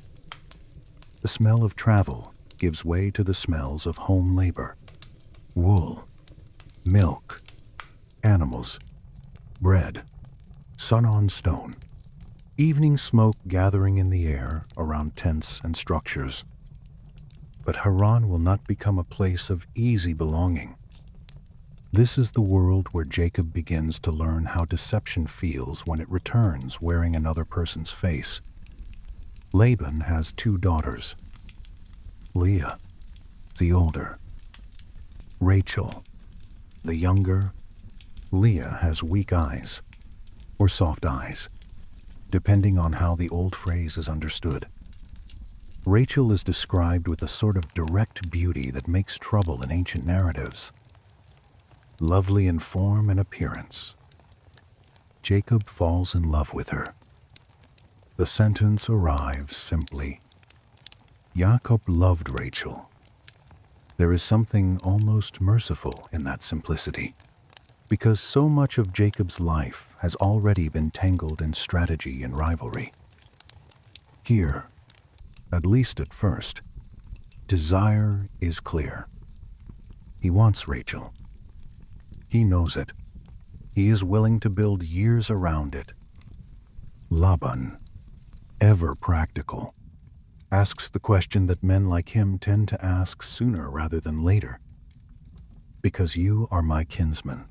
The smell of travel gives way to the smells of home labor. Wool, milk, animals, bread, sun on stone, evening smoke gathering in the air around tents and structures. But Haran will not become a place of easy belonging. This is the world where Jacob begins to learn how deception feels when it returns wearing another person's face. Laban has 2 daughters. Leah, the older. Rachel, the younger. Leah has weak eyes, or soft eyes, depending on how the old phrase is understood. Rachel is described with a sort of direct beauty that makes trouble in ancient narratives. Lovely in form and appearance. Jacob falls in love with her. The sentence arrives simply. Jacob loved Rachel. There is something almost merciful in that simplicity, because so much of Jacob's life has already been tangled in strategy and rivalry. Here, at least at first, desire is clear. He wants Rachel. He knows it. He is willing to build years around it. Laban, ever practical, asks the question that men like him tend to ask sooner rather than later. Because you are my kinsman,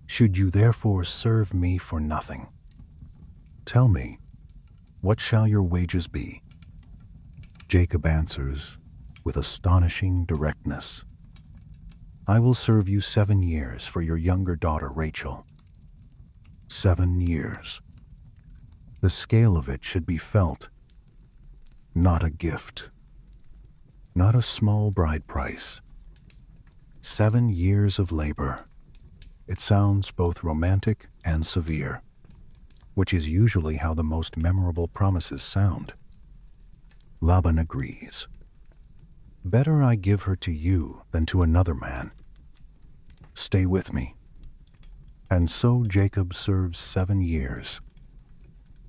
should you therefore serve me for nothing? Tell me, what shall your wages be? Jacob answers with astonishing directness. I will serve you 7 years for your younger daughter Rachel. 7 years. The scale of it should be felt. Not a gift. Not a small bride price. 7 years of labor. It sounds both romantic and severe, which is usually how the most memorable promises sound. Laban agrees. Better I give her to you than to another man. Stay with me. And so Jacob serves 7 years.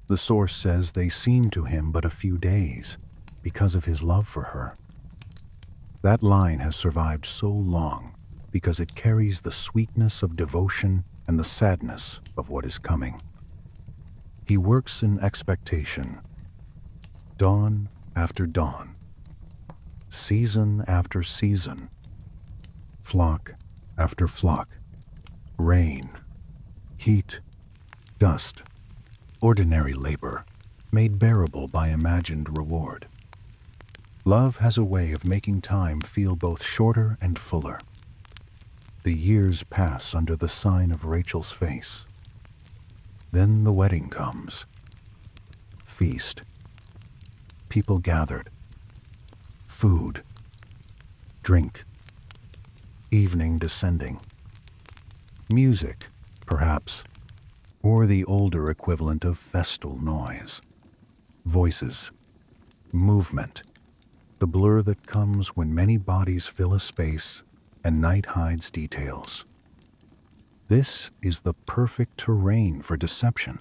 The source says they seemed to him but a few days because of his love for her. That line has survived so long because it carries the sweetness of devotion and the sadness of what is coming. He works in expectation, dawn after dawn, season after season, flock after flock, rain, heat, dust, ordinary labor, made bearable by imagined reward. Love has a way of making time feel both shorter and fuller. The years pass under the sign of Rachel's face. Then the wedding comes. Feast. People gathered. Food. Drink. Evening descending. Music, perhaps, or the older equivalent of festal noise. Voices. Movement. The blur that comes when many bodies fill a space and night hides details. This is the perfect terrain for deception.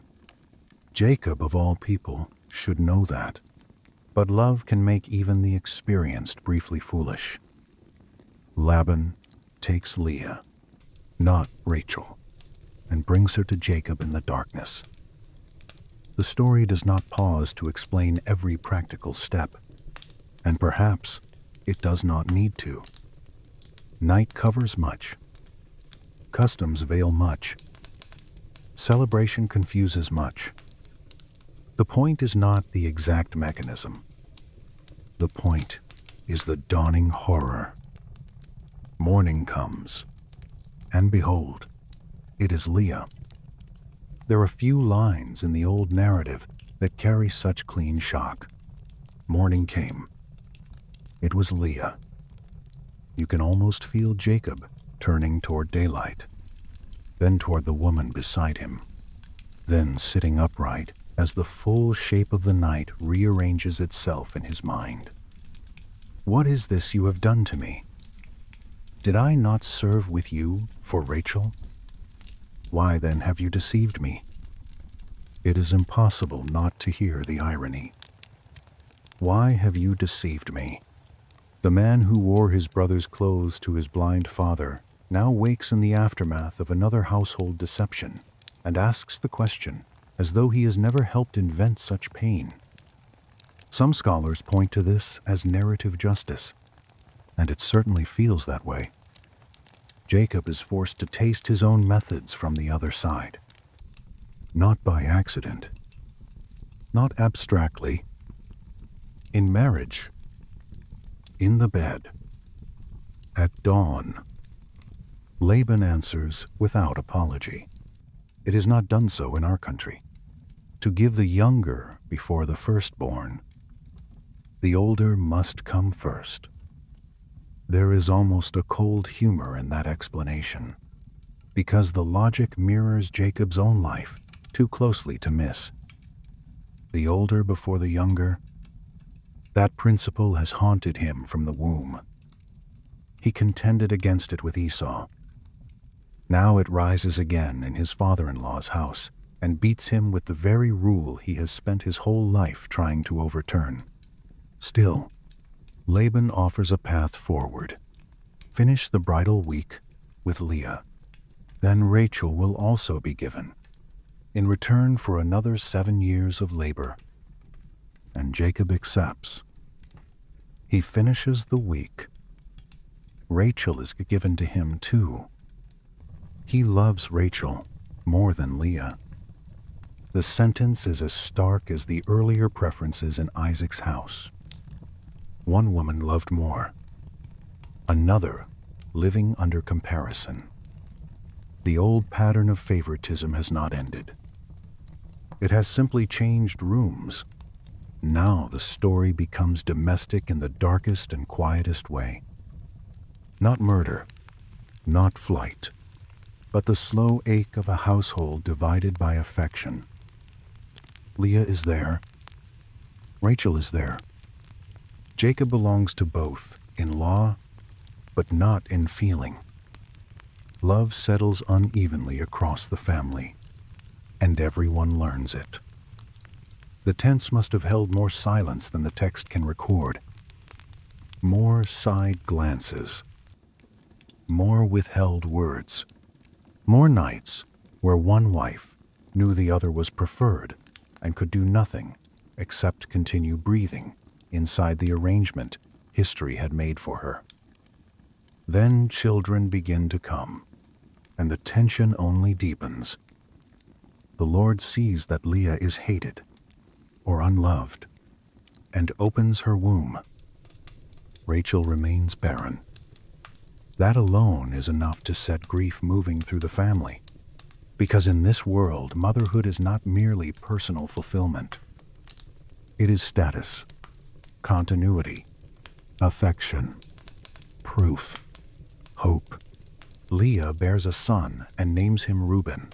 Jacob, of all people, should know that. But love can make even the experienced briefly foolish. Laban takes Leah, not Rachel, and brings her to Jacob in the darkness. The story does not pause to explain every practical step, and perhaps it does not need to. Night covers much. Customs veil much. Celebration confuses much. The point is not the exact mechanism. The point is the dawning horror. Morning comes, and behold, it is Leah. There are few lines in the old narrative that carry such clean shock. Morning came. It was Leah. You can almost feel Jacob turning toward daylight, then toward the woman beside him, then sitting upright as the full shape of the night rearranges itself in his mind. What is this you have done to me? Did I not serve with you for Rachel? Why then have you deceived me? It is impossible not to hear the irony. Why have you deceived me? The man who wore his brother's clothes to his blind father now wakes in the aftermath of another household deception and asks the question as though he has never helped invent such pain. Some scholars point to this as narrative justice, and it certainly feels that way. Jacob is forced to taste his own methods from the other side. Not by accident, not abstractly. In marriage, in the bed, at dawn. Laban answers without apology. It is not done so in our country. To give the younger before the firstborn, the older must come first. There is almost a cold humor in that explanation, because the logic mirrors Jacob's own life too closely to miss. The older before the younger, that principle has haunted him from the womb. He contended against it with Esau. Now it rises again in his father-in-law's house and beats him with the very rule he has spent his whole life trying to overturn. Still, Laban offers a path forward. Finish the bridal week with Leah. Then Rachel will also be given, in return for another 7 years of labor. And Jacob accepts. He finishes the week. Rachel is given to him too. He loves Rachel more than Leah. The sentence is as stark as the earlier preferences in Isaac's house. One woman loved more, another living under comparison. The old pattern of favoritism has not ended. It has simply changed rooms. Now the story becomes domestic in the darkest and quietest way. Not murder, not flight, but the slow ache of a household divided by affection. Leah is there. Rachel is there. Jacob belongs to both, in law, but not in feeling. Love settles unevenly across the family, and everyone learns it. The tents must have held more silence than the text can record. More side glances. More withheld words. More nights where one wife knew the other was preferred and could do nothing except continue breathing inside the arrangement history had made for her. Then children begin to come, and the tension only deepens. The Lord sees that Leah is hated or unloved and opens her womb. Rachel remains barren. That alone is enough to set grief moving through the family, because in this world, motherhood is not merely personal fulfillment. It is status, continuity, affection, proof, hope. Leah bears a son and names him Reuben,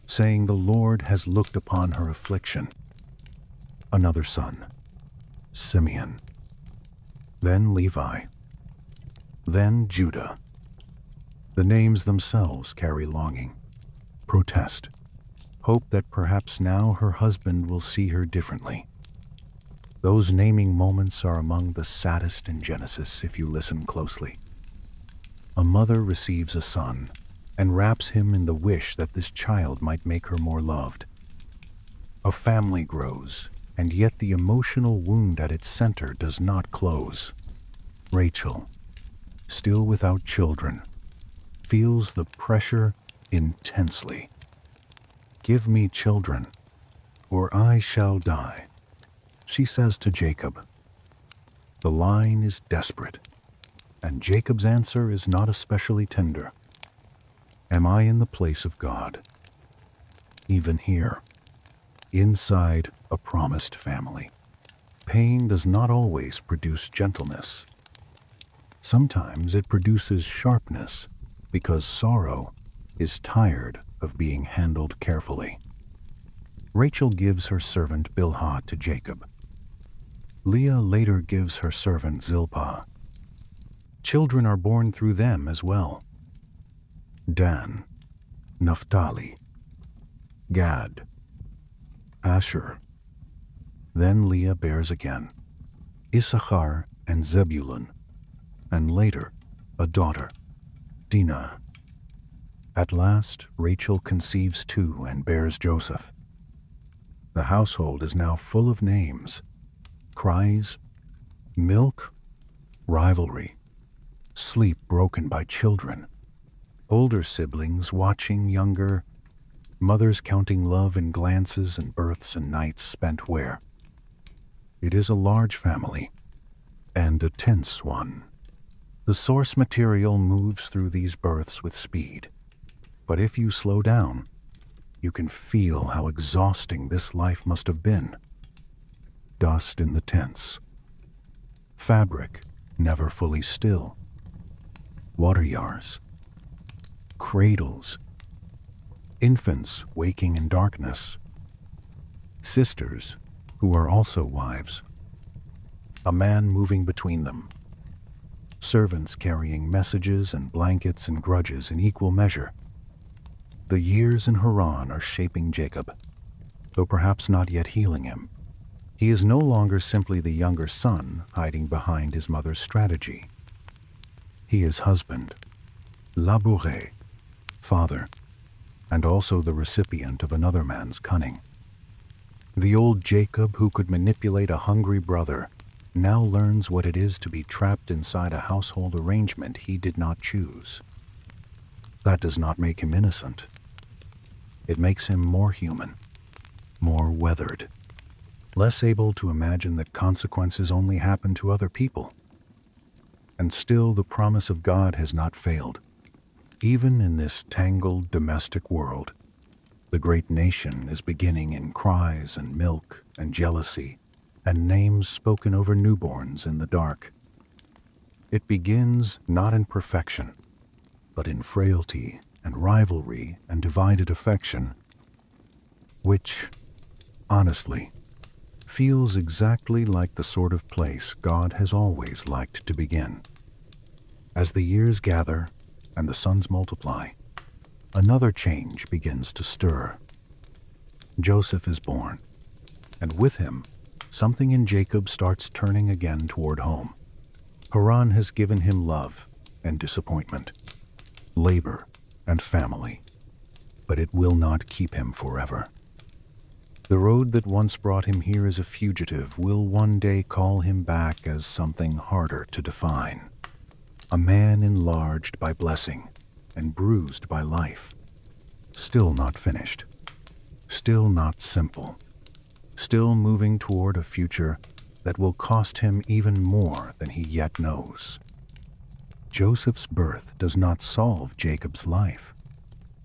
saying the Lord has looked upon her affliction. Another son, Simeon. Then Levi. Then Judah. The names themselves carry longing, protest, hope that perhaps now her husband will see her differently. Those naming moments are among the saddest in Genesis if you listen closely. A mother receives a son and wraps him in the wish that this child might make her more loved. A family grows, and yet the emotional wound at its center does not close. Rachel, still without children, feels the pressure intensely. "Give me children, or I shall die," she says to Jacob. The line is desperate, and Jacob's answer is not especially tender. Am I in the place of God? Even here, inside a promised family, pain does not always produce gentleness. Sometimes it produces sharpness because sorrow is tired of being handled carefully. Rachel gives her servant Bilhah to Jacob. Leah later gives her servant Zilpah. Children are born through them as well. Dan, Naphtali, Gad, Asher. Then Leah bears again, Issachar and Zebulun, and later a daughter, Dinah. At last, Rachel conceives too and bears Joseph. The household is now full of names, cries, milk, rivalry, sleep broken by children, older siblings watching younger, mothers counting love in glances and births and nights spent where. It is a large family, and a tense one. The source material moves through these births with speed, but if you slow down, you can feel how exhausting this life must have been. Dust in the tents, fabric never fully still, water jars, cradles, infants waking in darkness, sisters who are also wives, a man moving between them, servants carrying messages and blankets and grudges in equal measure. The years in Haran are shaping Jacob, though perhaps not yet healing him. He is no longer simply the younger son hiding behind his mother's strategy. He is husband, labouré, father, and also the recipient of another man's cunning. The old Jacob who could manipulate a hungry brother now learns what it is to be trapped inside a household arrangement he did not choose. That does not make him innocent. It makes him more human, more weathered, less able to imagine that consequences only happen to other people. And still the promise of God has not failed. Even in this tangled domestic world, the great nation is beginning in cries and milk and jealousy and names spoken over newborns in the dark. It begins not in perfection, but in frailty and rivalry and divided affection, which, honestly, feels exactly like the sort of place God has always liked to begin. As the years gather and the sons multiply, another change begins to stir. Joseph is born, and with him, something in Jacob starts turning again toward home. Haran has given him love and disappointment, labor and family, but it will not keep him forever. The road that once brought him here as a fugitive will one day call him back as something harder to define. A man enlarged by blessing and bruised by life. Still not finished. Still not simple. Still moving toward a future that will cost him even more than he yet knows. Joseph's birth does not solve Jacob's life,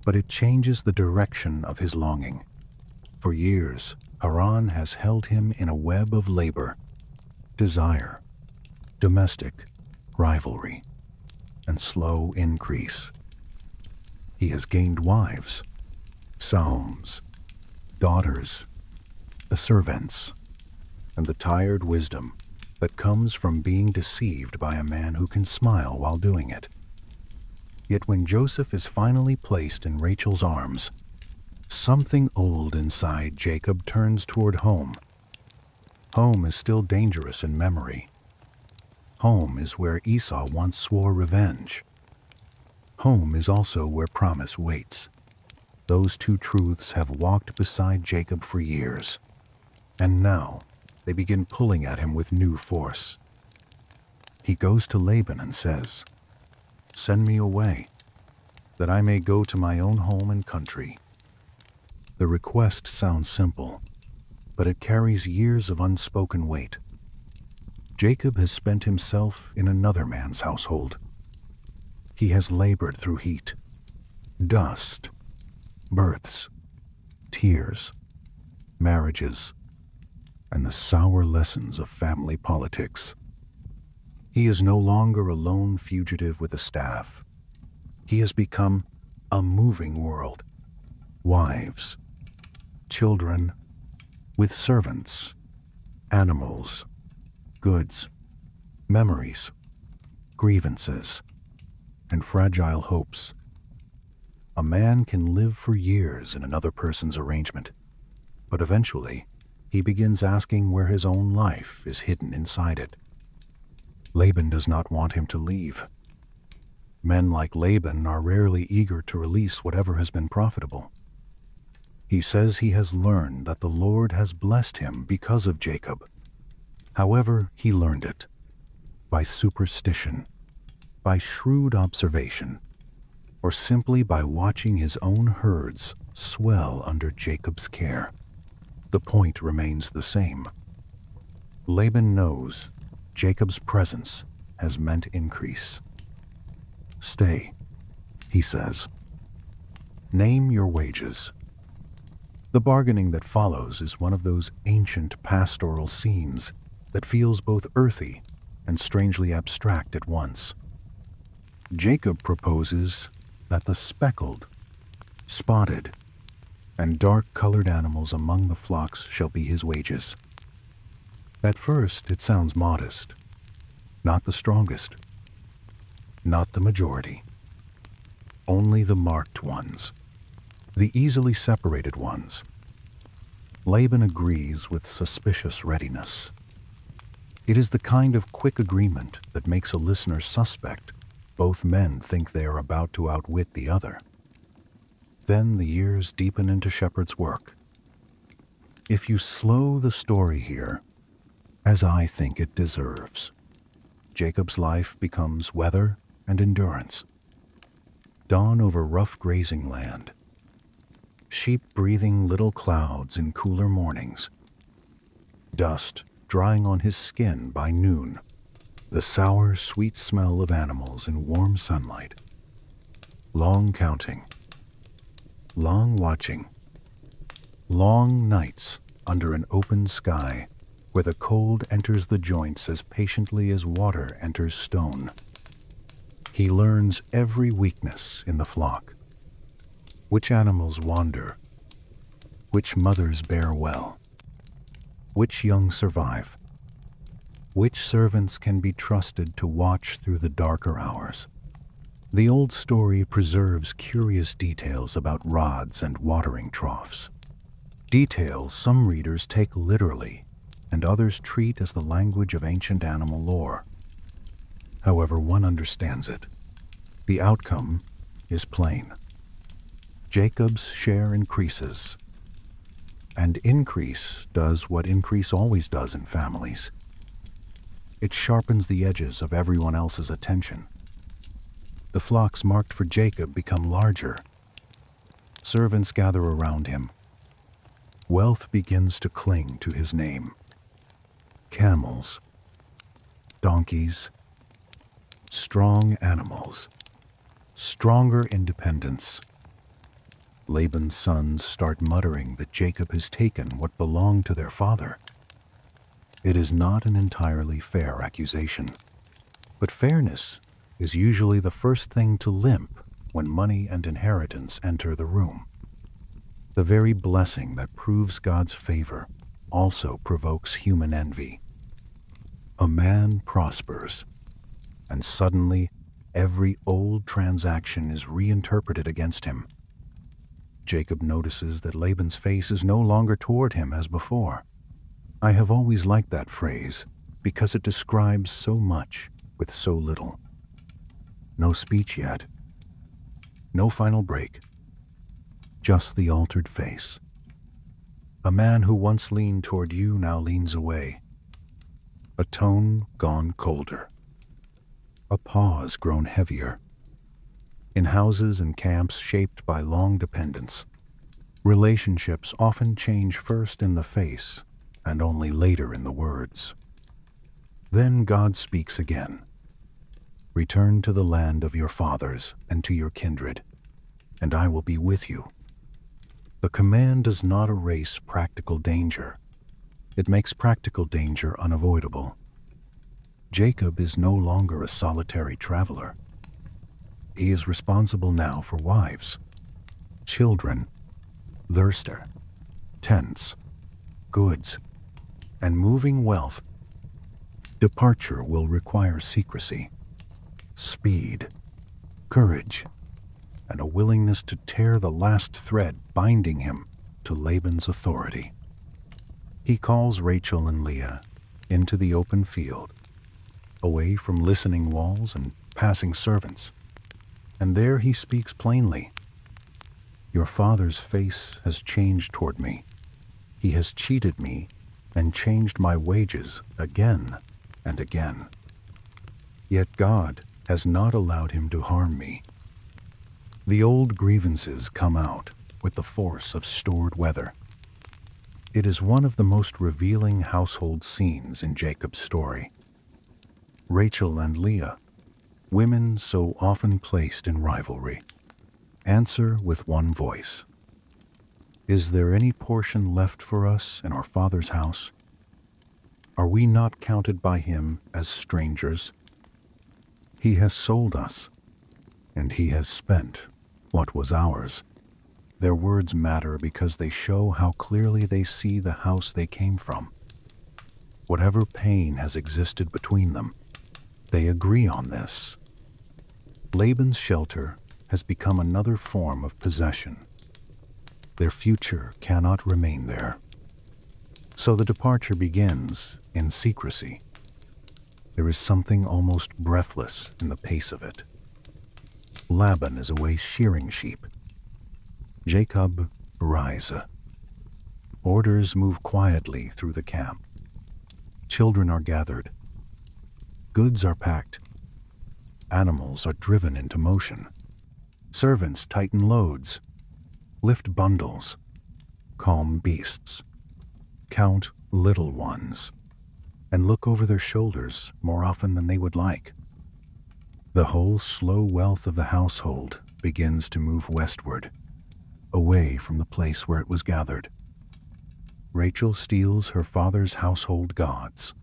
but it changes the direction of his longing. For years, Haran has held him in a web of labor, desire, domestic rivalry, and slow increase. He has gained wives, psalms, daughters, the servants, and the tired wisdom that comes from being deceived by a man who can smile while doing it. Yet when Joseph is finally placed in Rachel's arms, something old inside Jacob turns toward home. Home is still dangerous in memory. Home is where Esau once swore revenge. Home is also where promise waits. Those two truths have walked beside Jacob for years, and now they begin pulling at him with new force. He goes to Laban and says, "Send me away, that I may go to my own home and country." The request sounds simple, but it carries years of unspoken weight. Jacob has spent himself in another man's household. He has labored through heat, dust, births, tears, marriages, and the sour lessons of family politics. He is no longer a lone fugitive with a staff. He has become a moving world. Wives, children, with servants, animals, goods, memories, grievances, and fragile hopes. A man can live for years in another person's arrangement, but eventually he begins asking where his own life is hidden inside it. Laban does not want him to leave. Men like Laban are rarely eager to release whatever has been profitable. He says he has learned that the Lord has blessed him because of Jacob. However, he learned it by superstition, by shrewd observation, or simply by watching his own herds swell under Jacob's care. The point remains the same. Laban knows Jacob's presence has meant increase. "Stay," he says. "Name your wages." The bargaining that follows is one of those ancient pastoral scenes that feels both earthy and strangely abstract at once. Jacob proposes that the speckled, spotted, and dark-colored animals among the flocks shall be his wages. At first, it sounds modest. Not the strongest. Not the majority. Only the marked ones. The easily separated ones. Laban agrees with suspicious readiness. It is the kind of quick agreement that makes a listener suspect both men think they are about to outwit the other. Then the years deepen into shepherd's work. If you slow the story here, as I think it deserves, Jacob's life becomes weather and endurance. Dawn over rough grazing land. Sheep breathing little clouds in cooler mornings. Dust drying on his skin by noon. The sour, sweet smell of animals in warm sunlight. Long counting. Long watching. Long nights under an open sky where the cold enters the joints as patiently as water enters stone. He learns every weakness in the flock. Which animals wander? Which mothers bear well? Which young survive? Which servants can be trusted to watch through the darker hours? The old story preserves curious details about rods and watering troughs. Details some readers take literally and others treat as the language of ancient animal lore. However one understands it, the outcome is plain. Jacob's share increases, and increase does what increase always does in families. It sharpens the edges of everyone else's attention. The flocks marked for Jacob become larger. Servants gather around him. Wealth begins to cling to his name. Camels, donkeys, strong animals, stronger independence. Laban's sons start muttering that Jacob has taken what belonged to their father. It is not an entirely fair accusation, but fairness is usually the first thing to limp when money and inheritance enter the room. The very blessing that proves God's favor also provokes human envy. A man prospers, and suddenly every old transaction is reinterpreted against him. Jacob notices that Laban's face is no longer toward him as before. I have always liked that phrase because it describes so much with so little. No speech yet. No final break. Just the altered face. A man who once leaned toward you now leans away. A tone gone colder. A pause grown heavier. In houses and camps shaped by long dependence, relationships often change first in the face and only later in the words. Then God speaks again. Return to the land of your fathers and to your kindred, and I will be with you. The command does not erase practical danger. It makes practical danger unavoidable. Jacob is no longer a solitary traveler. He is responsible now for wives, children, thirster, tents, goods, and moving wealth. Departure will require secrecy, speed, courage, and a willingness to tear the last thread binding him to Laban's authority. He calls Rachel and Leah into the open field, away from listening walls and passing servants. And there he speaks plainly. Your father's face has changed toward me. He has cheated me and changed my wages again and again. Yet God has not allowed him to harm me. The old grievances come out with the force of stored weather. It is one of the most revealing household scenes in Jacob's story. Rachel and Leah, women so often placed in rivalry, answer with one voice. Is there any portion left for us in our Father's house? Are we not counted by him as strangers? He has sold us, and he has spent what was ours. Their words matter because they show how clearly they see the house they came from. Whatever pain has existed between them, they agree on this. Laban's shelter has become another form of possession. Their future cannot remain there. So the departure begins in secrecy. There is something almost breathless in the pace of it. Laban is away shearing sheep. Jacob, rise. Orders move quietly through the camp. Children are gathered. Goods are packed. Animals are driven into motion. Servants tighten loads, lift bundles, calm beasts, count little ones, and look over their shoulders more often than they would like. The whole slow wealth of the household begins to move westward, away from the place where it was gathered. Rachel steals her father's household gods.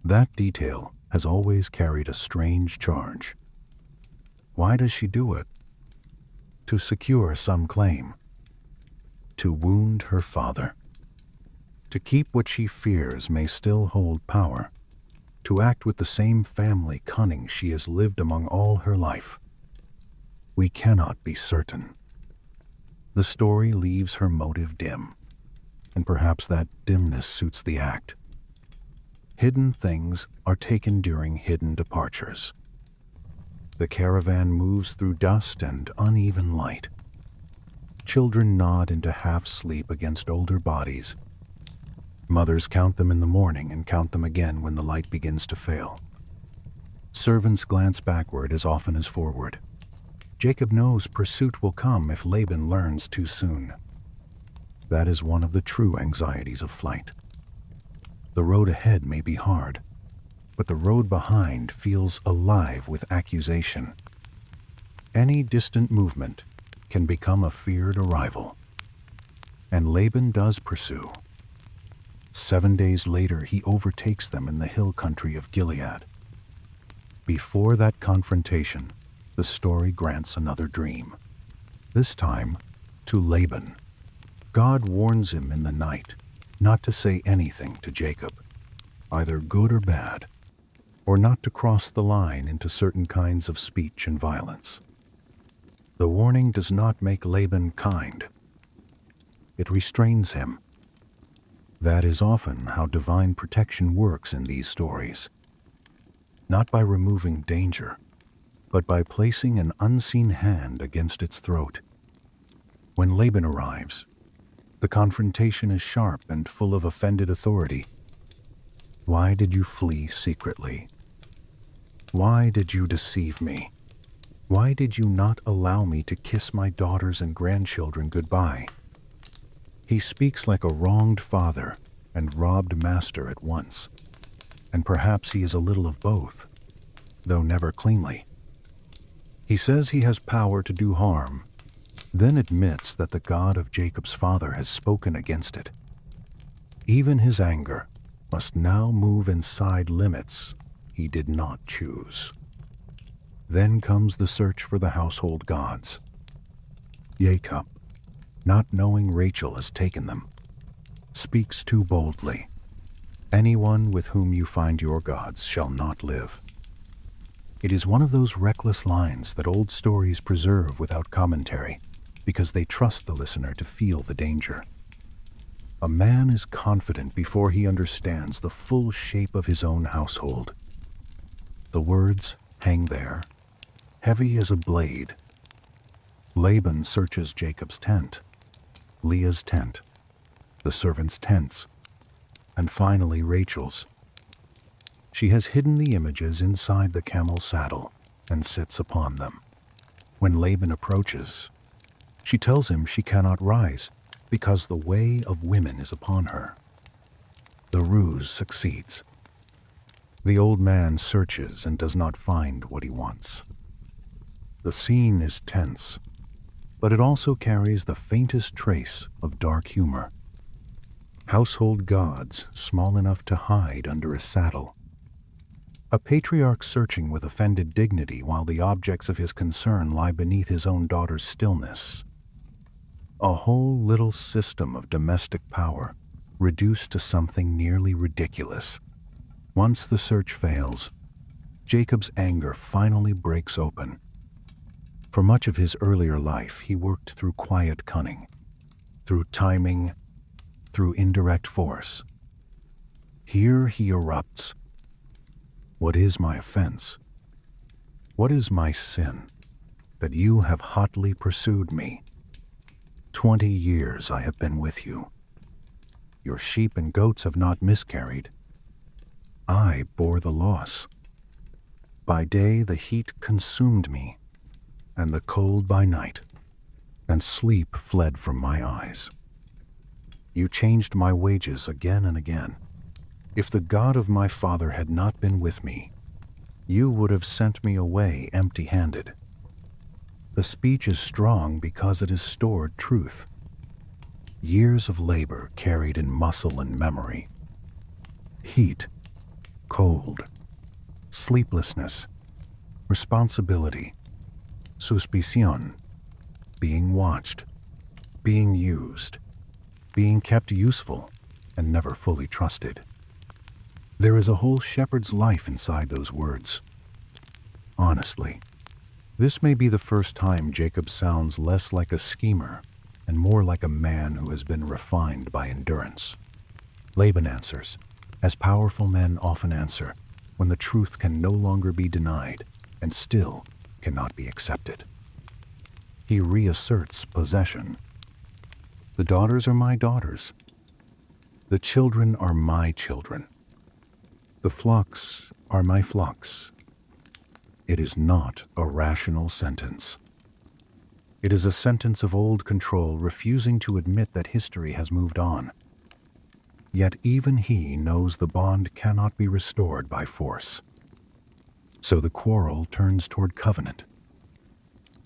That detail has always carried a strange charge. Why does she do it? To secure some claim. To wound her father. To keep what she fears may still hold power. To act with the same family cunning she has lived among all her life. We cannot be certain. The story leaves her motive dim, and perhaps that dimness suits the act. Hidden things are taken during hidden departures. The caravan moves through dust and uneven light. Children nod into half-sleep against older bodies. Mothers count them in the morning and count them again when the light begins to fail. Servants glance backward as often as forward. Jacob knows pursuit will come if Laban learns too soon. That is one of the true anxieties of flight. The road ahead may be hard, but the road behind feels alive with accusation. Any distant movement can become a feared arrival. And Laban does pursue. 7 days later, he overtakes them in the hill country of Gilead. Before that confrontation, the story grants another dream. This time, to Laban. God warns him in the night not to say anything to Jacob, either good or bad, or not to cross the line into certain kinds of speech and violence. The warning does not make Laban kind. It restrains him. That is often how divine protection works in these stories. Not by removing danger, but by placing an unseen hand against its throat. When Laban arrives, the confrontation is sharp and full of offended authority. Why did you flee secretly? Why did you deceive me? Why did you not allow me to kiss my daughters and grandchildren goodbye? He speaks like a wronged father and robbed master at once, and perhaps he is a little of both, though never cleanly. He says he has power to do harm, then admits that the God of Jacob's father has spoken against it. Even his anger must now move inside limits he did not choose. Then comes the search for the household gods. Jacob, not knowing Rachel has taken them, speaks too boldly. Anyone with whom you find your gods shall not live. It is one of those reckless lines that old stories preserve without commentary, because they trust the listener to feel the danger. A man is confident before he understands the full shape of his own household. The words hang there, heavy as a blade. Laban searches Jacob's tent, Leah's tent, the servants' tents, and finally Rachel's. She has hidden the images inside the camel's saddle and sits upon them. When Laban approaches, she tells him she cannot rise because the way of women is upon her. The ruse succeeds. The old man searches and does not find what he wants. The scene is tense, but it also carries the faintest trace of dark humor. Household gods small enough to hide under a saddle. A patriarch searching with offended dignity while the objects of his concern lie beneath his own daughter's stillness. A whole little system of domestic power reduced to something nearly ridiculous. Once the search fails, Jacob's anger finally breaks open. For much of his earlier life, he worked through quiet cunning, through timing, through indirect force. Here he erupts. What is my offense? What is my sin, that you have hotly pursued me? 20 years I have been with you. Your sheep and goats have not miscarried. I bore the loss. By day the heat consumed me, and the cold by night, and sleep fled from my eyes. You changed my wages again and again. If the God of my father had not been with me, you would have sent me away empty-handed. The speech is strong because it has stored truth. Years of labor carried in muscle and memory. Heat, cold, sleeplessness, responsibility, suspicion, being watched, being used, being kept useful, and never fully trusted. There is a whole shepherd's life inside those words. Honestly, this may be the first time Jacob sounds less like a schemer and more like a man who has been refined by endurance. Laban answers, as powerful men often answer, when the truth can no longer be denied and still cannot be accepted. He reasserts possession. The daughters are my daughters. The children are my children. The flocks are my flocks. It is not a rational sentence. It is a sentence of old control refusing to admit that history has moved on. Yet even he knows the bond cannot be restored by force. So the quarrel turns toward covenant.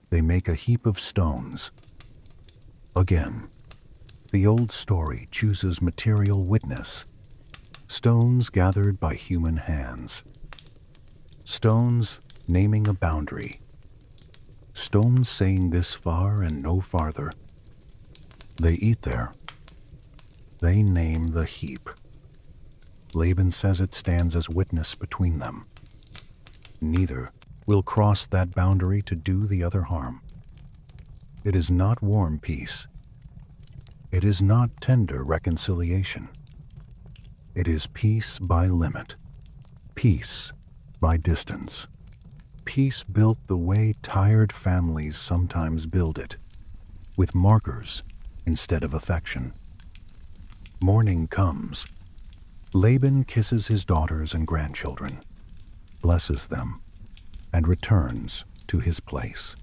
They make a heap of stones. Again, the old story chooses material witness. Stones gathered by human hands. Stones naming a boundary. Stones saying this far and no farther. They eat there. They name the heap. Laban says it stands as witness between them. Neither will cross that boundary to do the other harm. It is not warm peace. It is not tender reconciliation. It is peace by limit, peace by distance. Peace built the way tired families sometimes build it, with markers instead of affection. Morning comes. Laban kisses his daughters and grandchildren, blesses them, and returns to his place.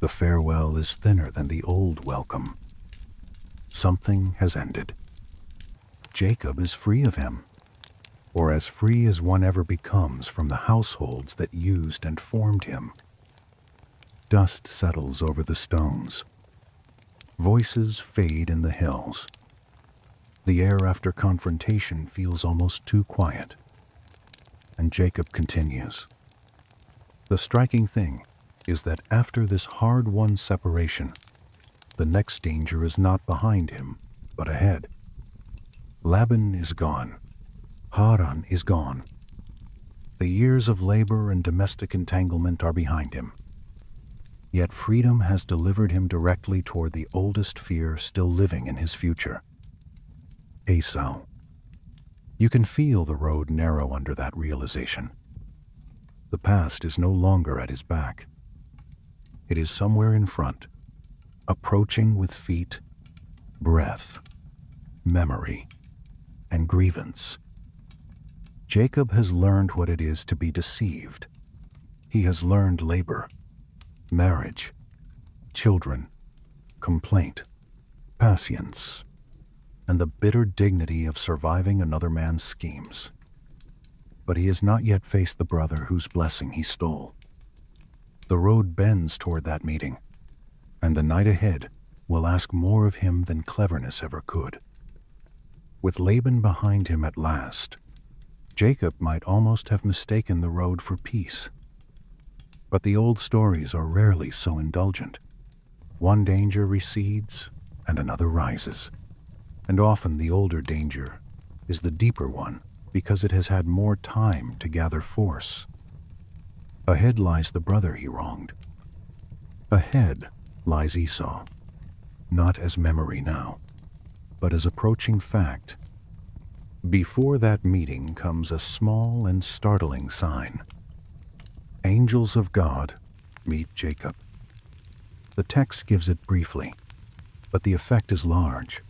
The farewell is thinner than the old welcome. Something has ended. Jacob is free of him, or as free as one ever becomes from the households that used and formed him. Dust settles over the stones. Voices fade in the hills. The air after confrontation feels almost too quiet. And Jacob continues. The striking thing is that after this hard-won separation, the next danger is not behind him, but ahead. Laban is gone. Haran is gone. The years of labor and domestic entanglement are behind him. Yet freedom has delivered him directly toward the oldest fear still living in his future. Esau. You can feel the road narrow under that realization. The past is no longer at his back. It is somewhere in front, approaching with feet, breath, memory, and grievance. Jacob has learned what it is to be deceived. He has learned labor, marriage, children, complaint, patience, and the bitter dignity of surviving another man's schemes. But he has not yet faced the brother whose blessing he stole. The road bends toward that meeting, and the night ahead will ask more of him than cleverness ever could. With Laban behind him at last, Jacob might almost have mistaken the road for peace. But the old stories are rarely so indulgent. One danger recedes and another rises. And often the older danger is the deeper one because it has had more time to gather force. Ahead lies the brother he wronged. Ahead lies Esau, not as memory now, but as approaching fact. Before that meeting comes a small and startling sign. Angels of God meet Jacob. The text gives it briefly. but the effect is large.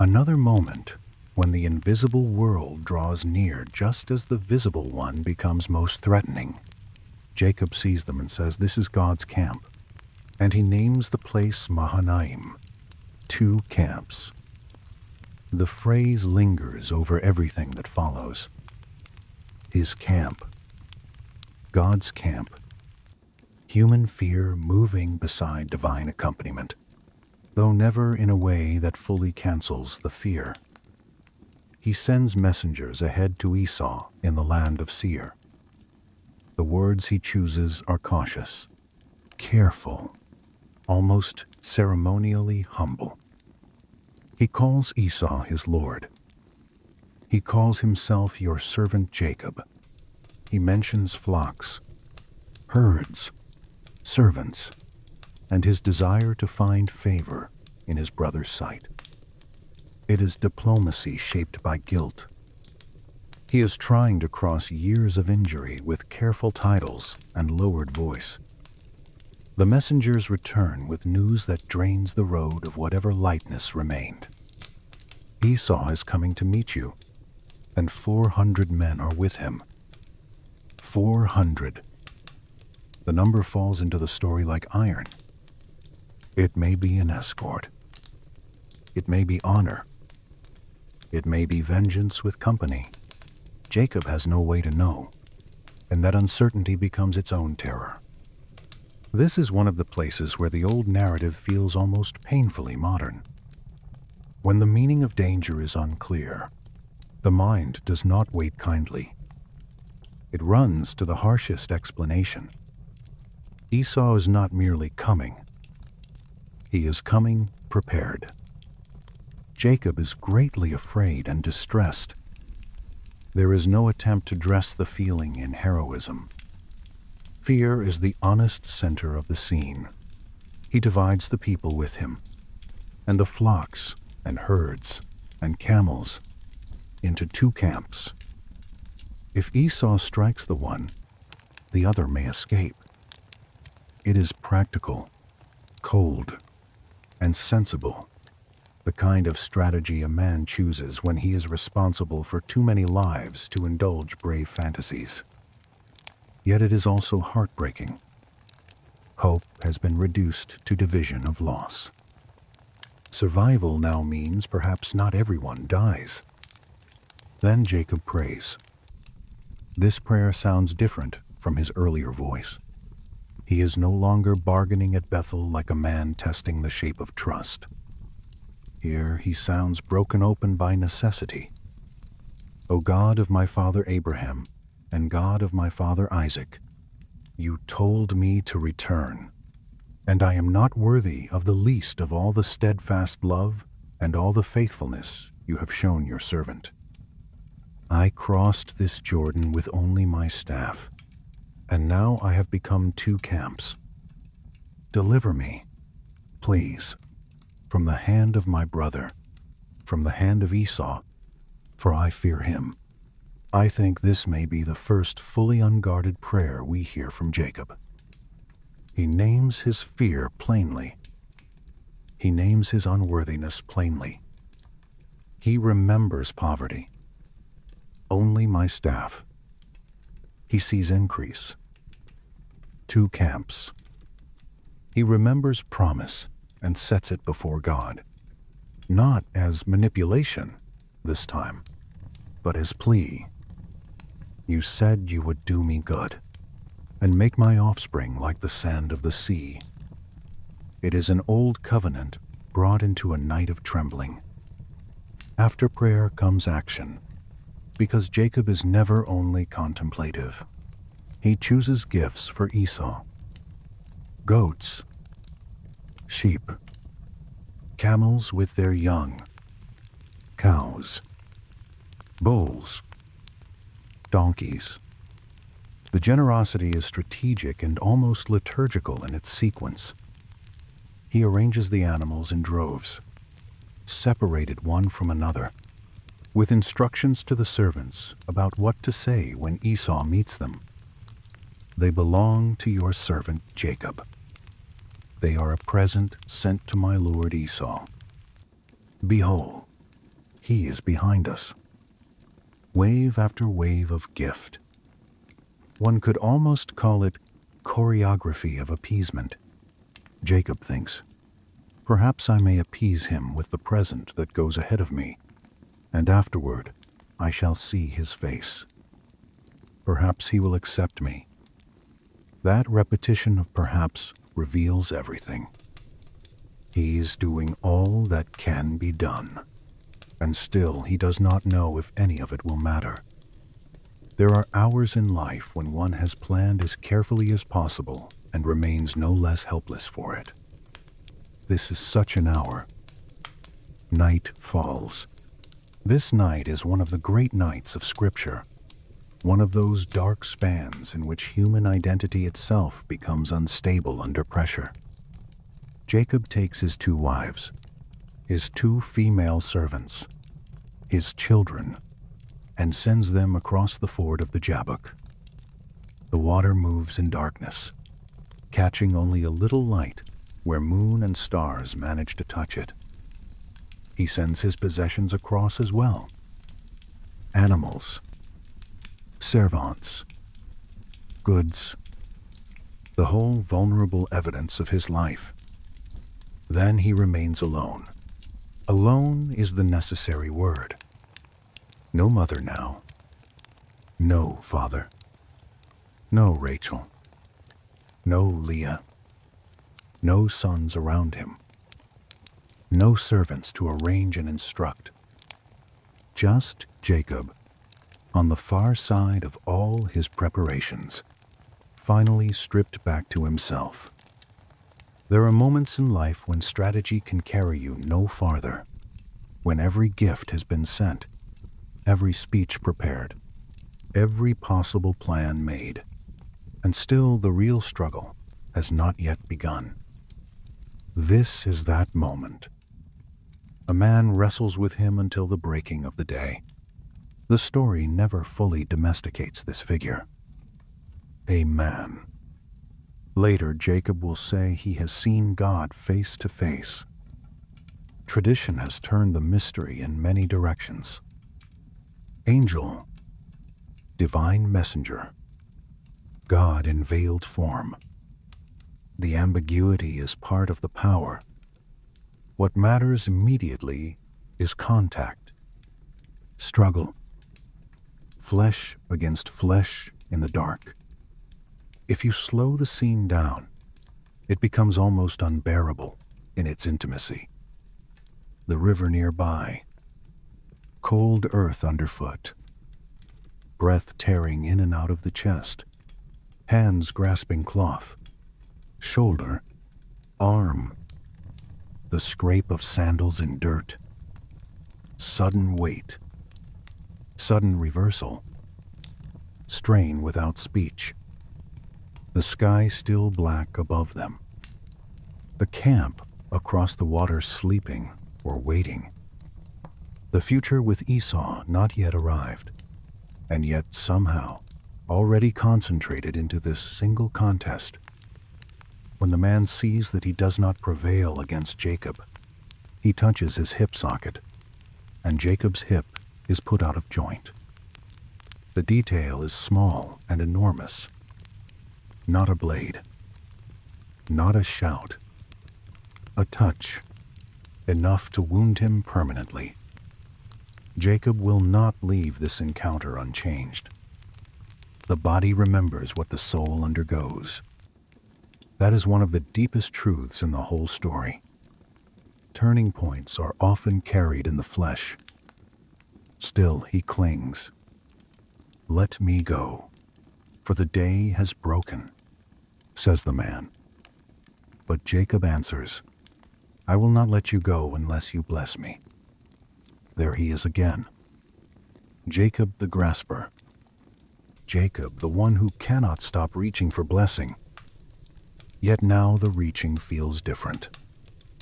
Another moment when the invisible world draws near just as the visible one becomes most threatening. Jacob sees them and says, "This is God's camp." And he names the place Mahanaim, 2 camps. The phrase lingers over everything that follows. His camp. God's camp. Human fear moving beside divine accompaniment, though never in a way that fully cancels the fear. He sends messengers ahead to Esau in the land of Seir. The words he chooses are cautious, careful, almost ceremonially humble. He calls Esau his lord. He calls himself your servant Jacob. He mentions flocks, herds, servants, and his desire to find favor in his brother's sight. It is diplomacy shaped by guilt. He is trying to cross years of injury with careful titles and lowered voice. The messengers return with news that drains the road of whatever lightness remained. Esau is coming to meet you, and 400 men are with him. 400. The number falls into the story like iron. It may be an escort. It may be honor. It may be vengeance with company. Jacob has no way to know, and that uncertainty becomes its own terror. This is one of the places where the old narrative feels almost painfully modern. When the meaning of danger is unclear, the mind does not wait kindly. It runs to the harshest explanation. Esau is not merely coming. He is coming prepared. Jacob is greatly afraid and distressed. There is no attempt to dress the feeling in heroism. Fear is the honest center of the scene. He divides the people with him, and the flocks and herds and camels, into 2 camps. If Esau strikes the one, the other may escape. It is practical, cold, and sensible, the kind of strategy a man chooses when he is responsible for too many lives to indulge brave fantasies. Yet it is also heartbreaking. Hope has been reduced to division of loss. Survival now means perhaps not everyone dies. Then Jacob prays. This prayer sounds different from his earlier voice. He is no longer bargaining at Bethel like a man testing the shape of trust. Here he sounds broken open by necessity. O God of my father Abraham, and God of my father Isaac, you told me to return, and I am not worthy of the least of all the steadfast love and all the faithfulness you have shown your servant. I crossed this Jordan with only my staff, and now I have become 2 camps. Deliver me, please, from the hand of my brother, from the hand of Esau, for I fear him. I think this may be the first fully unguarded prayer we hear from Jacob. He names his fear plainly. He names his unworthiness plainly. He remembers poverty. Only my staff. He sees increase. 2 camps. He remembers promise and sets it before God, not as manipulation this time, but as plea. You said you would do me good and make my offspring like the sand of the sea. It is an old covenant brought into a night of trembling. After prayer comes action, because Jacob is never only contemplative. He chooses gifts for Esau. Goats, sheep, camels with their young, cows, bulls, donkeys. The generosity is strategic and almost liturgical in its sequence. He arranges the animals in droves, separated one from another, with instructions to the servants about what to say when Esau meets them. They belong to your servant Jacob. They are a present sent to my lord Esau. Behold, he is behind us. Wave after wave of gift. One could almost call it choreography of appeasement. Jacob thinks, perhaps I may appease him with the present that goes ahead of me, and afterward I shall see his face. Perhaps he will accept me. That repetition of perhaps reveals everything. He is doing all that can be done, and still he does not know if any of it will matter. There are hours in life when one has planned as carefully as possible and remains no less helpless for it. This is such an hour. Night falls. This night is one of the great nights of Scripture, one of those dark spans in which human identity itself becomes unstable under pressure. Jacob takes his 2 wives, his 2 female servants, his children, and sends them across the ford of the Jabbok. The water moves in darkness, catching only a little light where moon and stars manage to touch it. He sends his possessions across as well. Animals, servants, goods, the whole vulnerable evidence of his life. Then he remains alone. Alone is the necessary word. No mother now. No father. No Rachel. No Leah. No sons around him. No servants to arrange and instruct. Just Jacob, on the far side of all his preparations, finally stripped back to himself. There are moments in life when strategy can carry you no farther, when every gift has been sent, every speech prepared, every possible plan made, and still the real struggle has not yet begun. This is that moment. A man wrestles with him until the breaking of the day. The story never fully domesticates this figure. A man. Later, Jacob will say he has seen God face to face. Tradition has turned the mystery in many directions. Angel, divine messenger, God in veiled form. The ambiguity is part of the power. What matters immediately is contact, struggle, flesh against flesh in the dark. If you slow the scene down, it becomes almost unbearable in its intimacy. The river nearby, cold earth underfoot, breath tearing in and out of the chest, hands grasping cloth, shoulder, arm, the scrape of sandals in dirt, sudden weight, sudden reversal, strain without speech, the sky still black above them, the camp across the water sleeping or waiting, the future with Esau not yet arrived, and yet somehow already concentrated into this single contest. When the man sees that he does not prevail against Jacob, he touches his hip socket, and Jacob's hip is put out of joint. The detail is small and enormous. Not a blade, not a shout, a touch, enough to wound him permanently. Jacob will not leave this encounter unchanged. The body remembers what the soul undergoes. That is one of the deepest truths in the whole story. Turning points are often carried in the flesh. Still he clings. Let me go, for the day has broken, says the man. But Jacob answers, I will not let you go unless you bless me. There he is again. Jacob the grasper. Jacob, the one who cannot stop reaching for blessing. Yet now the reaching feels different.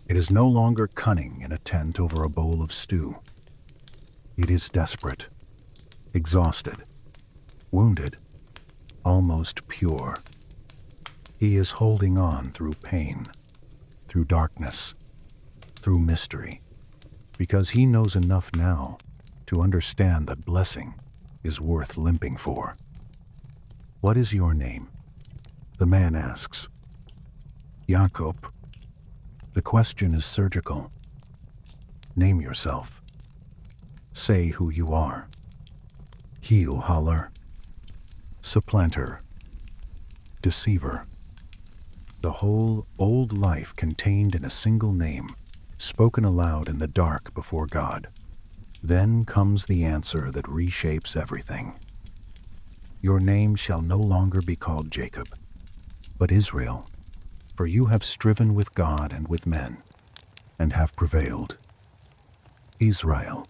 It is no longer cunning in a tent over a bowl of stew. It is desperate, exhausted, wounded, almost pure. He is holding on through pain. through darkness, through mystery, because he knows enough now to understand that blessing is worth limping for. "What is your name?" the man asks. "Jacob." The question is surgical. Name yourself. Say who you are. Heel hauler, supplanter, deceiver. The whole old life contained in a single name, spoken aloud in the dark before God. Then comes the answer that reshapes everything. "Your name shall no longer be called Jacob, but Israel, for you have striven with God and with men, and have prevailed." Israel.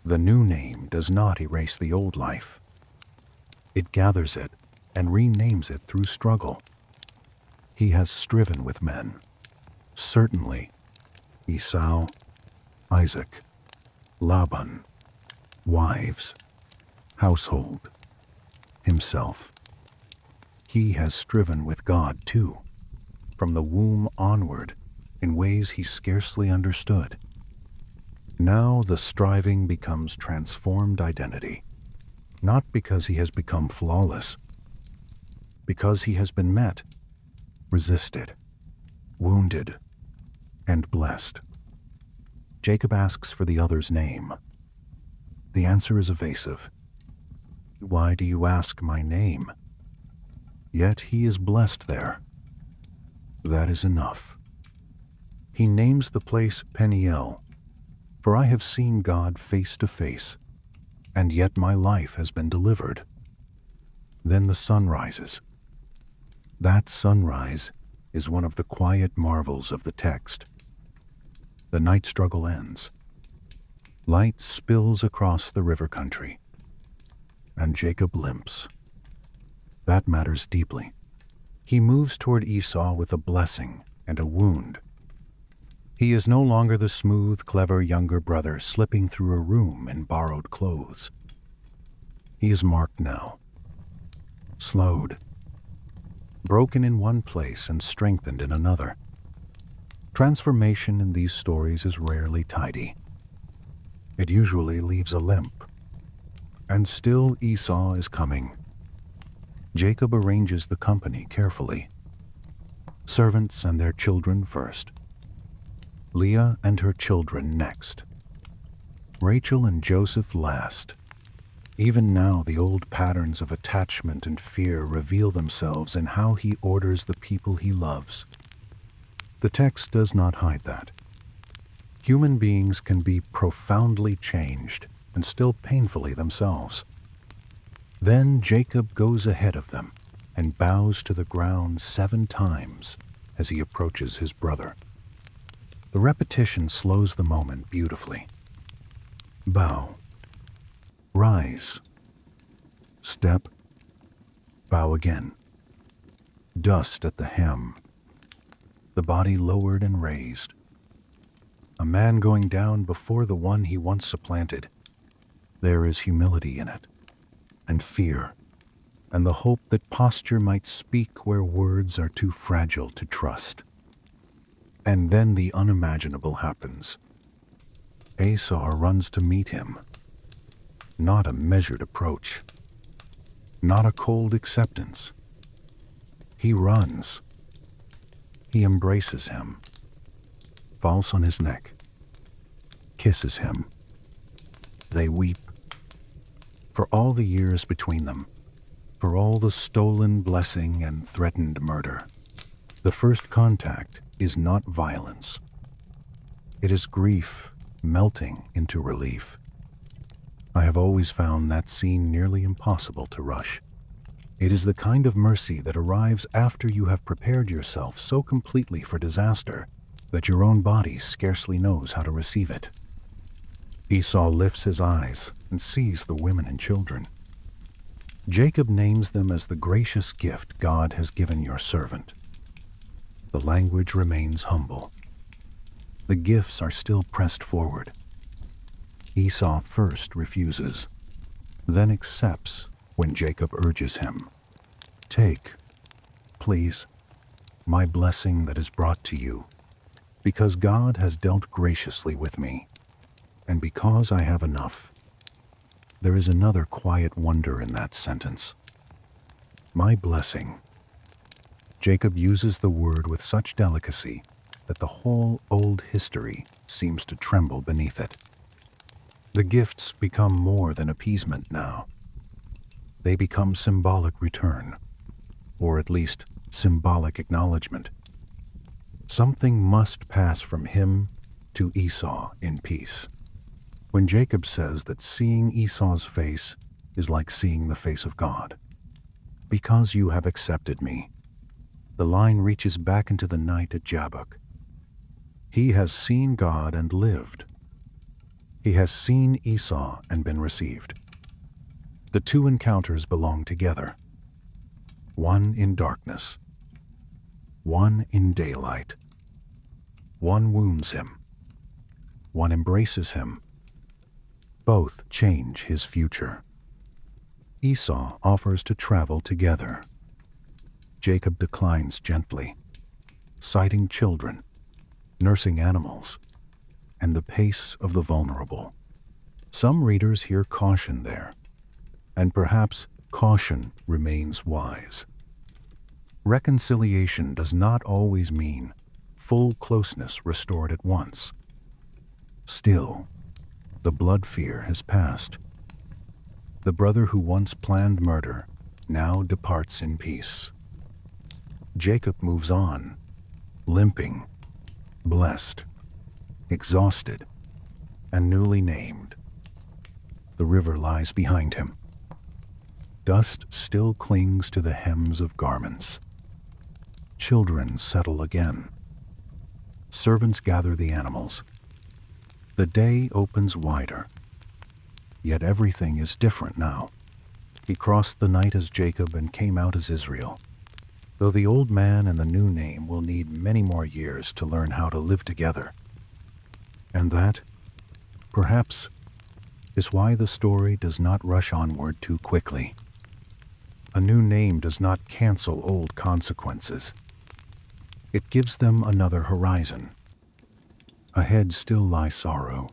The new name does not erase the old life. It gathers it and renames it through struggle. He has striven with men. Certainly, Esau, Isaac, Laban, wives, household, himself. He has striven with God too, from the womb onward, in ways he scarcely understood. Now the striving becomes transformed identity, not because he has become flawless, because he has been met, resisted, wounded, and blessed. Jacob asks for the other's name. The answer is evasive. "Why do you ask my name?" Yet he is blessed there. That is enough. He names the place Peniel, for I have seen God face to face, and yet my life has been delivered. Then the sun rises. That sunrise is one of the quiet marvels of the text. The night struggle ends. Light spills across the river country, and Jacob limps. That matters deeply. He moves toward Esau with a blessing and a wound. He is no longer the smooth, clever younger brother slipping through a room in borrowed clothes. He is marked now, slowed, broken in one place and strengthened in another. Transformation in these stories is rarely tidy. It usually leaves a limp. And still Esau is coming. Jacob arranges the company carefully. Servants and their children first. Leah and her children next. Rachel and Joseph last. Even now the old patterns of attachment and fear reveal themselves in how he orders the people he loves. The text does not hide that. Human beings can be profoundly changed and still painfully themselves. Then Jacob goes ahead of them and bows to the ground 7 times as he approaches his brother. The repetition slows the moment beautifully. Bow. Rise. Step. Bow again. Dust at the hem. The body lowered and raised. A man going down before the one he once supplanted. There is humility in it, and fear, and the hope that posture might speak where words are too fragile to trust. And then the unimaginable happens. Esau runs to meet him. Not a measured approach. Not a cold acceptance. He runs. He embraces him. Falls on his neck. Kisses him. They weep. For all the years between them. For all the stolen blessing and threatened murder. The first contact is not violence. It is grief melting into relief. I have always found that scene nearly impossible to rush. It is the kind of mercy that arrives after you have prepared yourself so completely for disaster that your own body scarcely knows how to receive it. Esau lifts his eyes and sees the women and children. Jacob names them as the gracious gift God has given your servant. The language remains humble. The gifts are still pressed forward. Esau first refuses, then accepts when Jacob urges him. Take, please. my blessing that is brought to you, because God has dealt graciously with me, and because I have enough. There is another quiet wonder in that sentence. My blessing. Jacob uses the word with such delicacy that the whole old history seems to tremble beneath it. The gifts become more than appeasement now. They become symbolic return, or at least symbolic acknowledgement. Something must pass from him to Esau in peace. When Jacob says that seeing Esau's face is like seeing the face of God, because you have accepted me, the line reaches back into the night at Jabbok. He has seen God and lived. He has seen Esau and been received. The two encounters belong together, one in darkness, one in daylight. One wounds him, one embraces him. Both change his future. Esau offers to travel together. Jacob declines gently, citing children, nursing animals, and the pace of the vulnerable. Some readers hear caution there, and perhaps caution remains wise. Reconciliation does not always mean full closeness restored at once. Still, the blood fear has passed. The brother who once planned murder now departs in peace. Jacob moves on, limping, blessed, exhausted, and newly named. The river lies behind him. Dust still clings to the hems of garments. Children settle again. Servants gather the animals. The day opens wider. Yet everything is different now. He crossed the night as Jacob and came out as Israel, though the old man and the new name will need many more years to learn how to live together. And that, perhaps, is why the story does not rush onward too quickly. A new name does not cancel old consequences. It gives them another horizon. Ahead still lie sorrow,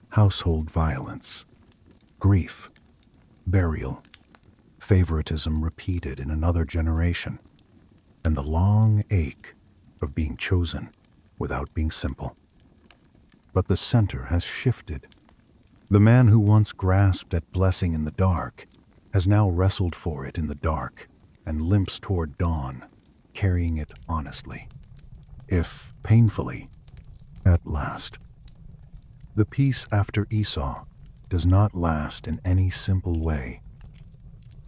household violence, grief, burial, favoritism repeated in another generation, and the long ache of being chosen without being simple. But the center has shifted. The man who once grasped at blessing in the dark has now wrestled for it in the dark and limps toward dawn, carrying it honestly, if painfully, at last. The peace after Esau does not last in any simple way.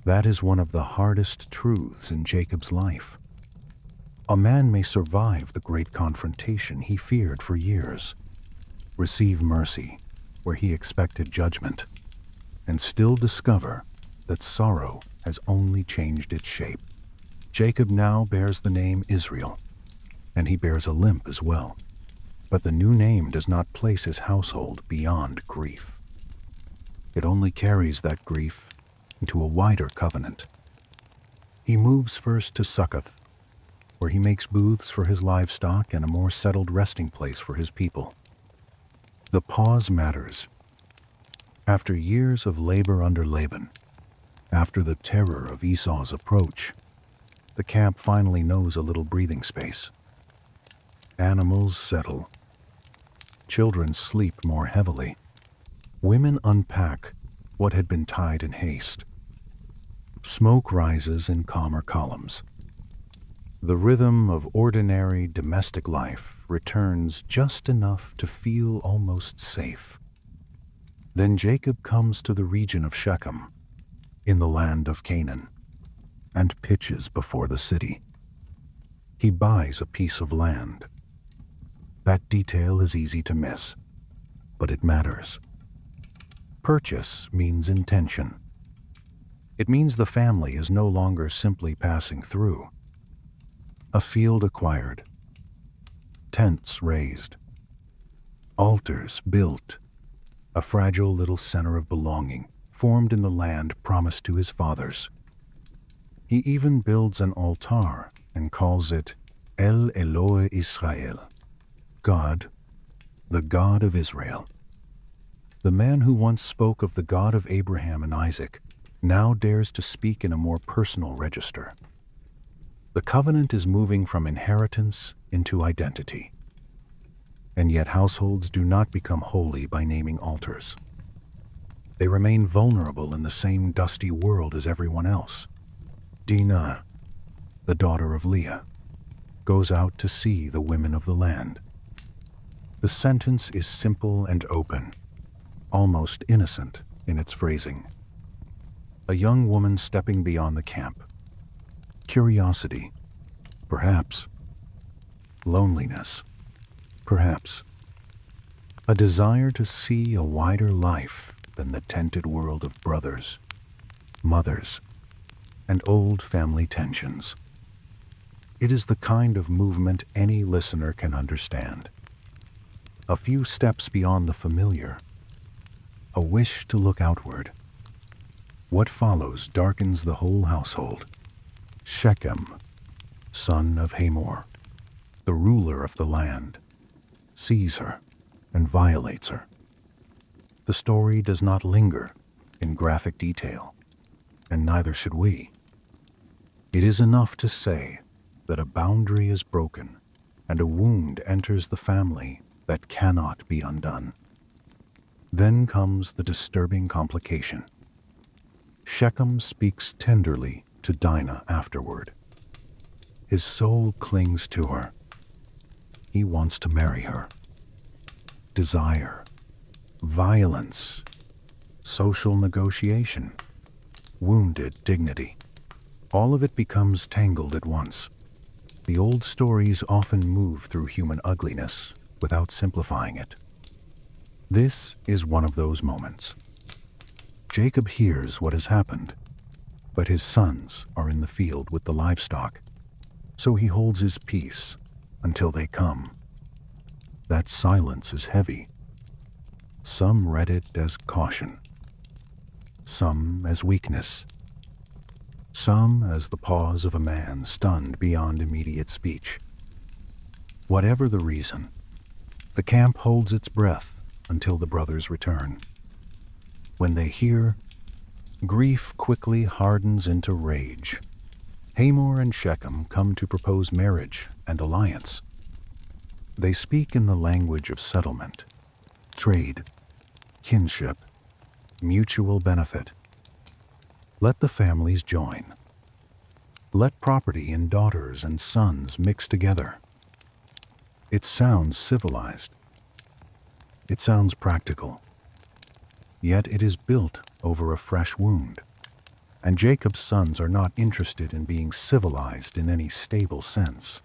That is one of the hardest truths in Jacob's life. A man may survive the great confrontation he feared for years, receive mercy where he expected judgment, and still discover that sorrow has only changed its shape. Jacob now bears the name Israel, and he bears a limp as well. But the new name does not place his household beyond grief. It only carries that grief into a wider covenant. He moves first to Succoth, where he makes booths for his livestock and a more settled resting place for his people. The pause matters. After years of labor under Laban, after the terror of Esau's approach, the camp finally knows a little breathing space. Animals settle. Children sleep more heavily. Women unpack what had been tied in haste. Smoke rises in calmer columns. The rhythm of ordinary domestic life returns just enough to feel almost safe. Then Jacob comes to the region of Shechem, in the land of Canaan, and pitches before the city. He buys a piece of land. That detail is easy to miss, but it matters. Purchase means intention. It means the family is no longer simply passing through. A field acquired, tents raised, altars built, a fragile little center of belonging formed in the land promised to his fathers. He even builds an altar and calls it El Elohe Israel, God, the God of Israel. The man who once spoke of the God of Abraham and Isaac now dares to speak in a more personal register. The covenant is moving from inheritance into identity. And yet households do not become holy by naming altars. They remain vulnerable in the same dusty world as everyone else. Dinah, the daughter of Leah, goes out to see the women of the land. The sentence is simple and open, almost innocent in its phrasing. A young woman stepping beyond the camp. Curiosity, perhaps. Loneliness, perhaps. A desire to see a wider life than the tented world of brothers, mothers, and old family tensions. It is the kind of movement any listener can understand. A few steps beyond the familiar, a wish to look outward. What follows darkens the whole household. Shechem, son of Hamor, the ruler of the land, sees her and violates her. The story does not linger in graphic detail, and neither should we. It is enough to say that a boundary is broken and a wound enters the family that cannot be undone. Then comes the disturbing complication. Shechem speaks tenderly to Dinah afterward. His soul clings to her. He wants to marry her. Desire, violence, social negotiation, wounded dignity. All of it becomes tangled at once. The old stories often move through human ugliness without simplifying it. This is one of those moments. Jacob hears what has happened, but his sons are in the field with the livestock, so he holds his peace until they come. That silence is heavy. Some read it as caution, some as weakness, some as the pause of a man stunned beyond immediate speech. Whatever the reason, the camp holds its breath until the brothers return. When they hear, grief quickly hardens into rage. Hamor and Shechem come to propose marriage and alliance. They speak in the language of settlement, trade, kinship, mutual benefit. Let the families join. Let property in daughters and sons mix together. It sounds civilized. It sounds practical. Yet it is built over a fresh wound, and Jacob's sons are not interested in being civilized in any stable sense.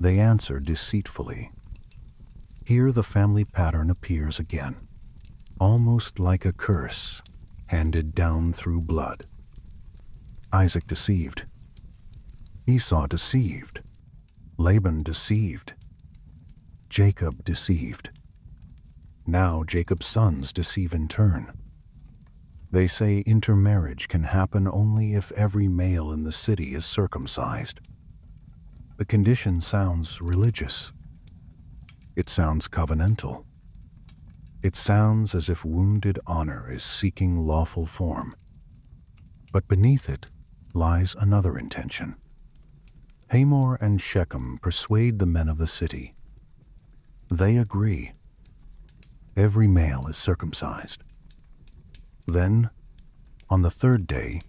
They answer deceitfully. Here the family pattern appears again, almost like a curse handed down through blood. Isaac deceived. Esau deceived. Laban deceived. Jacob deceived. Now Jacob's sons deceive in turn. They say intermarriage can happen only if every male in the city is circumcised. The condition sounds religious. It sounds covenantal. It sounds as if wounded honor is seeking lawful form. But beneath it lies another intention. Hamor and Shechem persuade the men of the city. They agree. Every male is circumcised. Then, on the third day,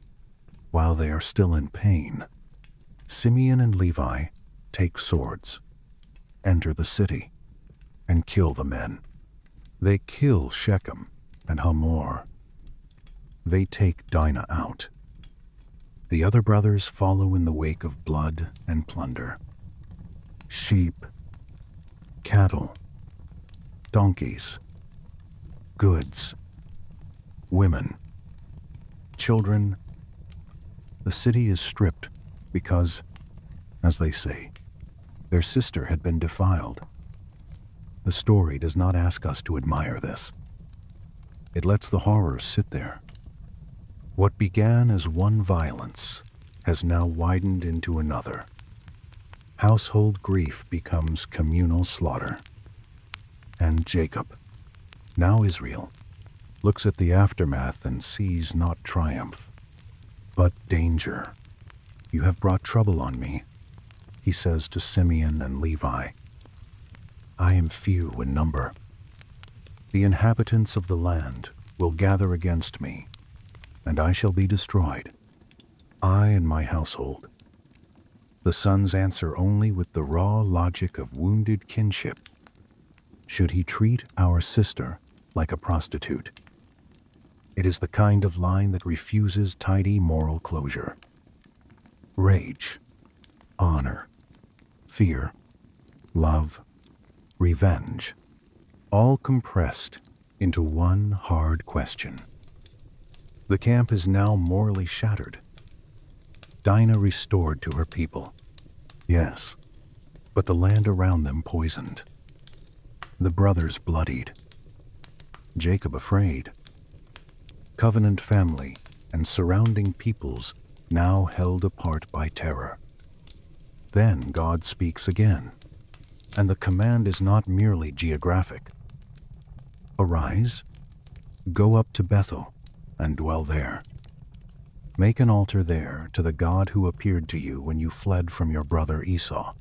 while they are still in pain, Simeon and Levi take swords, enter the city, and kill the men. They kill Shechem and Hamor. They take Dinah out. The other brothers follow in the wake of blood and plunder. Sheep, cattle, donkeys, goods, women, children. The city is stripped because, as they say, their sister had been defiled. The story does not ask us to admire this. It lets the horror sit there. What began as one violence has now widened into another. Household grief becomes communal slaughter. And Jacob, now Israel, looks at the aftermath and sees not triumph, but danger. You have brought trouble on me, he says to Simeon and Levi. I am few in number. The inhabitants of the land will gather against me, and I shall be destroyed, I and my household. The sons answer only with the raw logic of wounded kinship. Should he treat our sister like a prostitute? It is the kind of line that refuses tidy moral closure. Rage, honor, fear, love, revenge, all compressed into one hard question. The camp is now morally shattered. Dinah restored to her people. Yes, but the land around them poisoned. The brothers bloodied. Jacob afraid. Covenant family and surrounding peoples now held apart by terror. Then God speaks again, and the command is not merely geographic. Arise, go up to Bethel, and dwell there. Make an altar there to the God who appeared to you when you fled from your brother Esau.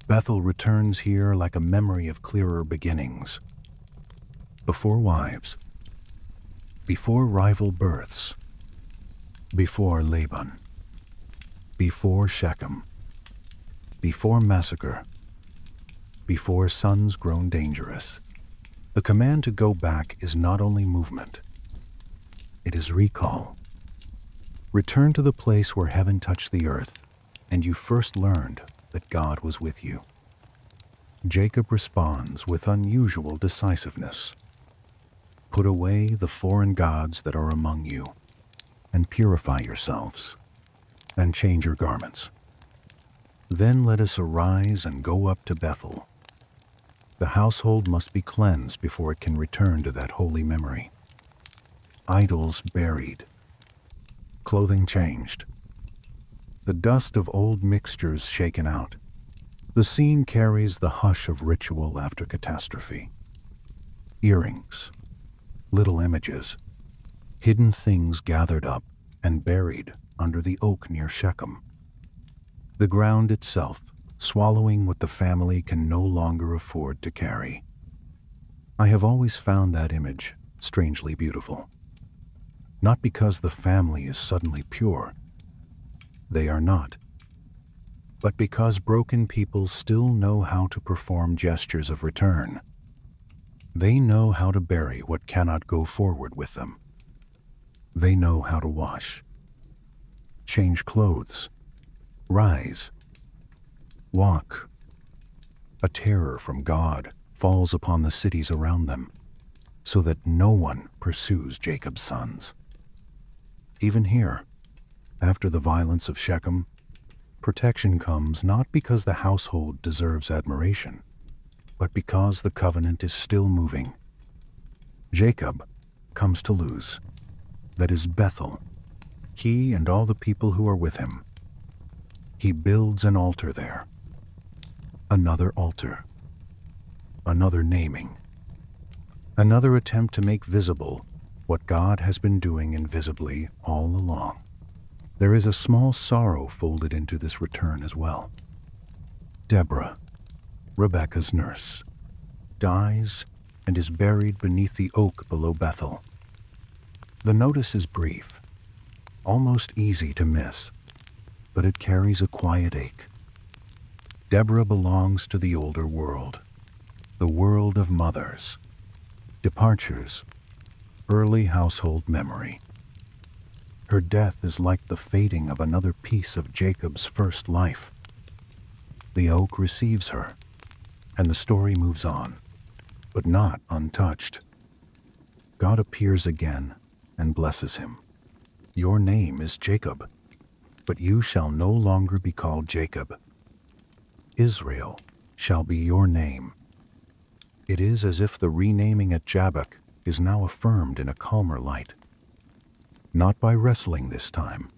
Bethel returns here like a memory of clearer beginnings. Before wives, before rival births, before Laban, before Shechem, before massacre, before sons grown dangerous. The command to go back is not only movement, it is recall. Return to the place where heaven touched the earth, and you first learned that God was with you. Jacob responds with unusual decisiveness. Put away the foreign gods that are among you, and purify yourselves, and change your garments. Then let us arise and go up to Bethel. The household must be cleansed before it can return to that holy memory. Idols buried, clothing changed, the dust of old mixtures shaken out. The scene carries the hush of ritual after catastrophe. Earrings, little images, hidden things gathered up and buried under the oak near Shechem. The ground itself swallowing what the family can no longer afford to carry. I have always found that image strangely beautiful. Not because the family is suddenly pure. They are not. But because broken people still know how to perform gestures of return. They know how to bury what cannot go forward with them. They know how to wash, change clothes, rise, walk. A terror from God falls upon the cities around them, so that no one pursues Jacob's sons. Even here, after the violence of Shechem, protection comes not because the household deserves admiration, but because the covenant is still moving. Jacob comes to Luz, that is Bethel, he and all the people who are with him. He builds an altar there. Another altar. Another naming. Another attempt to make visible what God has been doing invisibly all along. There is a small sorrow folded into this return as well. Deborah, Rebekah's nurse, dies and is buried beneath the oak below Bethel. The notice is brief, almost easy to miss, but it carries a quiet ache. Deborah belongs to the older world, the world of mothers, departures, early household memory. Her death is like the fading of another piece of Jacob's first life. The oak receives her, and the story moves on, but not untouched. God appears again and blesses him. Your name is Jacob, but you shall no longer be called Jacob. Israel shall be your name. It is as if the renaming at Jabbok is now affirmed in a calmer light. Not by wrestling this time,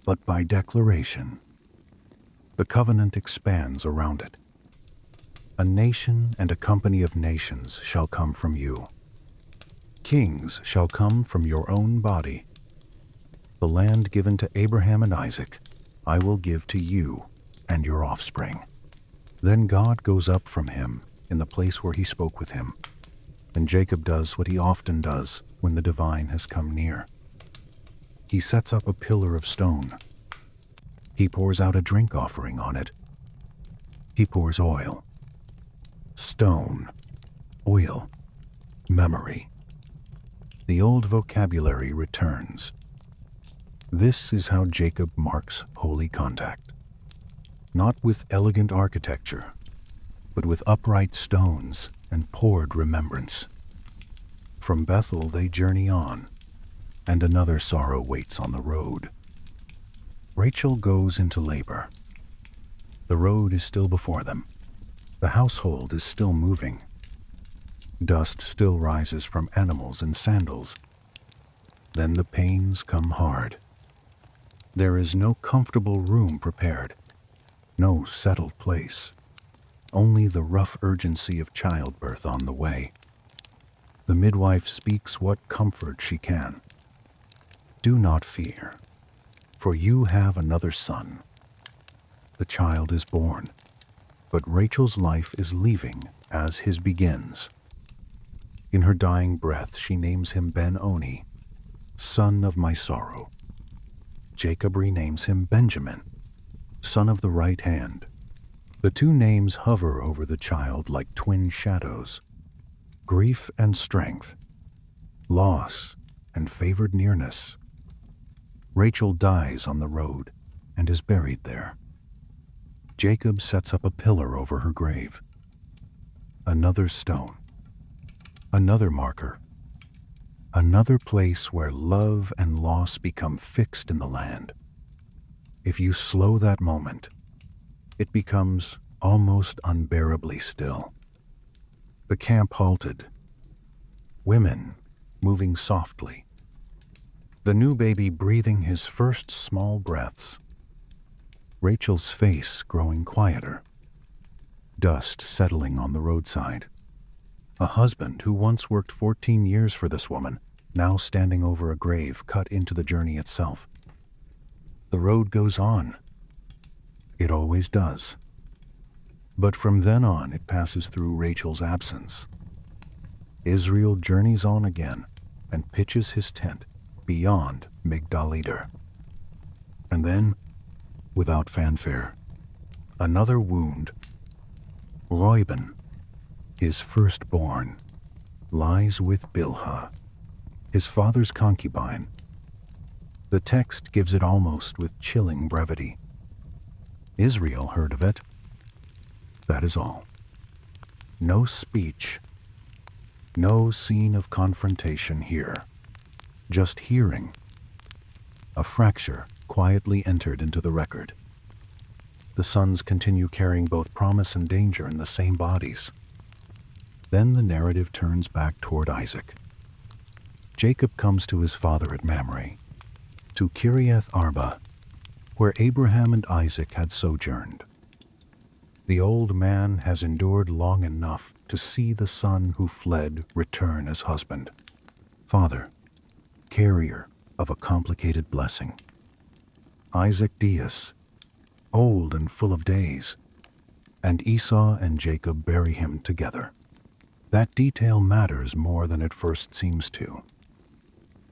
but by declaration. The covenant expands around it. A nation and a company of nations shall come from you. Kings shall come from your own body. The land given to Abraham and Isaac, I will give to you and your offspring. Then God goes up from him in the place where he spoke with him, and Jacob does what he often does when the divine has come near. He sets up a pillar of stone. He pours out a drink offering on it. He pours oil. Stone, oil, memory. The old vocabulary returns. This is how Jacob marks holy contact. Not with elegant architecture, but with upright stones and poured remembrance. From Bethel they journey on, and another sorrow waits on the road. Rachel goes into labor. The road is still before them. The household is still moving. Dust still rises from animals and sandals. Then the pains come hard. There is no comfortable room prepared, no settled place, only the rough urgency of childbirth on the way. The midwife speaks what comfort she can. Do not fear, for you have another son. The child is born, but Rachel's life is leaving as his begins. In her dying breath, she names him Ben-Oni, son of my sorrow. Jacob renames him Benjamin, son of the right hand. The two names hover over the child like twin shadows. Grief and strength, loss and favored nearness. Rachel dies on the road and is buried there. Jacob sets up a pillar over her grave. Another stone, another marker, another place where love and loss become fixed in the land. If you slow that moment, it becomes almost unbearably still. The camp halted. Women moving softly. The new baby breathing his first small breaths. Rachel's face growing quieter. Dust settling on the roadside. A husband who once worked 14 years for this woman, now standing over a grave cut into the journey itself. The road goes on. It always does. But from then on, it passes through Rachel's absence. Israel journeys on again and pitches his tent beyond Migdal Eder. And then, without fanfare, another wound. Reuben, his firstborn, lies with Bilhah, his father's concubine. The text gives it almost with chilling brevity. Israel heard of it. That is all. No speech, no scene of confrontation here. Just hearing. A fracture quietly entered into the record. The sons continue carrying both promise and danger in the same bodies. Then the narrative turns back toward Isaac. Jacob comes to his father at Mamre, to Kiriath Arba, where Abraham and Isaac had sojourned. The old man has endured long enough to see the son who fled return as husband, father, carrier of a complicated blessing. Isaac Dias, old and full of days, and Esau and Jacob bury him together. That detail matters more than it first seems to.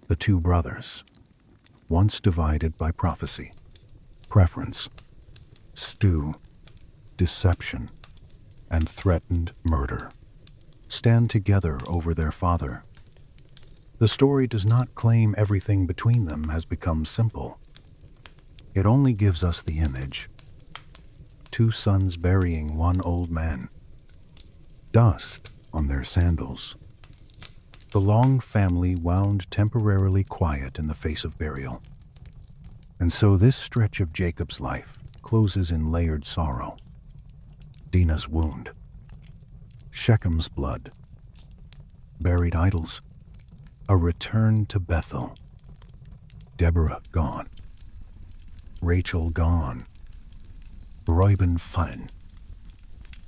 The two brothers, once divided by prophecy, preference, stew, deception, and threatened murder, stand together over their father. The story does not claim everything between them has become simple. It only gives us the image. Two sons burying one old man. Dust on their sandals. The long family wound temporarily quiet in the face of burial. And so this stretch of Jacob's life closes in layered sorrow. Dinah's wound. Shechem's blood. Buried idols. A return to Bethel. Deborah gone. Rachel gone. Reuben fallen.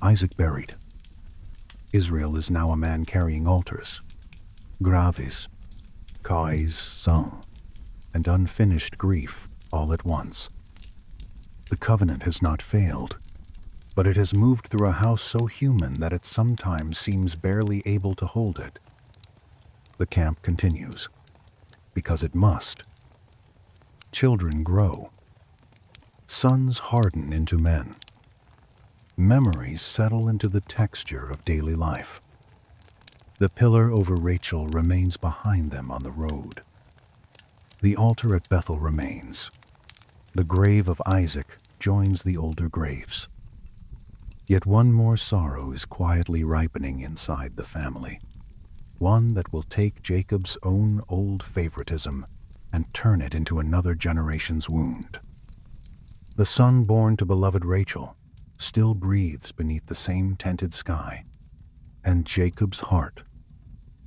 Isaac buried. Israel is now a man carrying altars, graves, cries, sung, and unfinished grief all at once. The covenant has not failed, but it has moved through a house so human that it sometimes seems barely able to hold it. The camp continues, because it must. Children grow. Sons harden into men. Memories settle into the texture of daily life. The pillar over Rachel remains behind them on the road. The altar at Bethel remains. The grave of Isaac joins the older graves. Yet one more sorrow is quietly ripening inside the family. One that will take Jacob's own old favoritism and turn it into another generation's wound. The son born to beloved Rachel still breathes beneath the same tented sky, and Jacob's heart,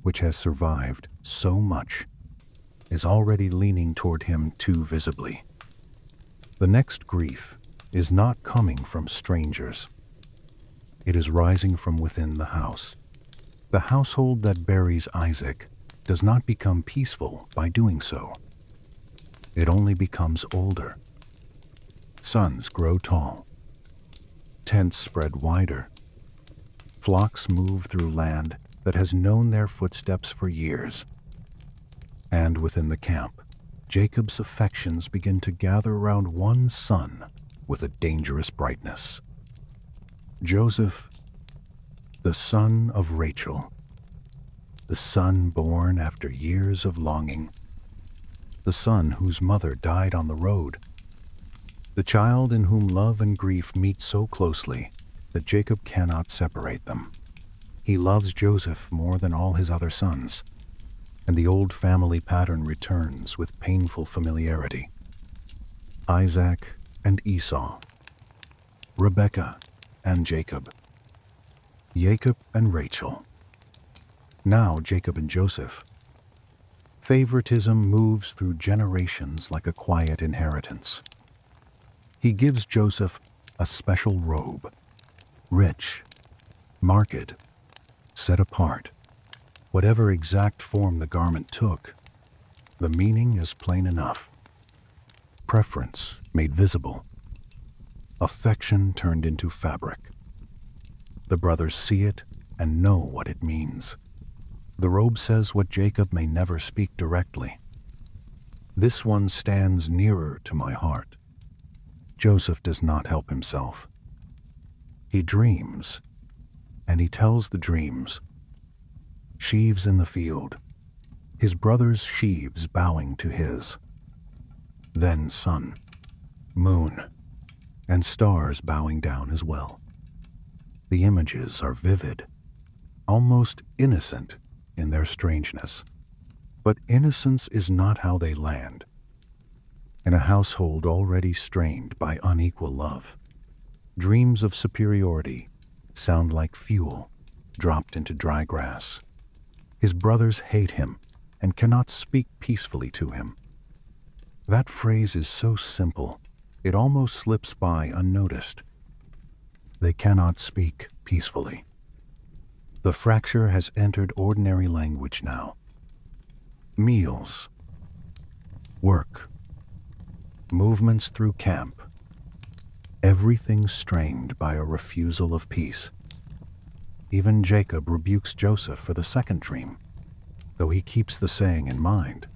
which has survived so much, is already leaning toward him too visibly. The next grief is not coming from strangers. It is rising from within the house. The household that buries Isaac does not become peaceful by doing so. It only becomes older. Sons grow tall. Tents spread wider. Flocks move through land that has known their footsteps for years. And within the camp, Jacob's affections begin to gather around one son with a dangerous brightness. Joseph, the son of Rachel, the son born after years of longing, the son whose mother died on the road, the child in whom love and grief meet so closely that Jacob cannot separate them. He loves Joseph more than all his other sons, and the old family pattern returns with painful familiarity. Isaac and Esau, Rebekah and Jacob, Jacob and Rachel, now Jacob and Joseph. Favoritism moves through generations like a quiet inheritance. He gives Joseph a special robe, rich, marked, set apart. Whatever exact form the garment took, the meaning is plain enough. Preference made visible. Affection turned into fabric. The brothers see it and know what it means. The robe says what Jacob may never speak directly. This one stands nearer to my heart. Joseph does not help himself. He dreams, and he tells the dreams. Sheaves in the field, his brother's sheaves bowing to his. Then sun, moon, and stars bowing down as well. The images are vivid, almost innocent in their strangeness. But innocence is not how they land. In a household already strained by unequal love, dreams of superiority sound like fuel dropped into dry grass. His brothers hate him and cannot speak peacefully to him. That phrase is so simple, it almost slips by unnoticed. They cannot speak peacefully. The fracture has entered ordinary language now. Meals, work, movements through camp, everything strained by a refusal of peace. Even Jacob rebukes Joseph for the second dream, though he keeps the saying in mind.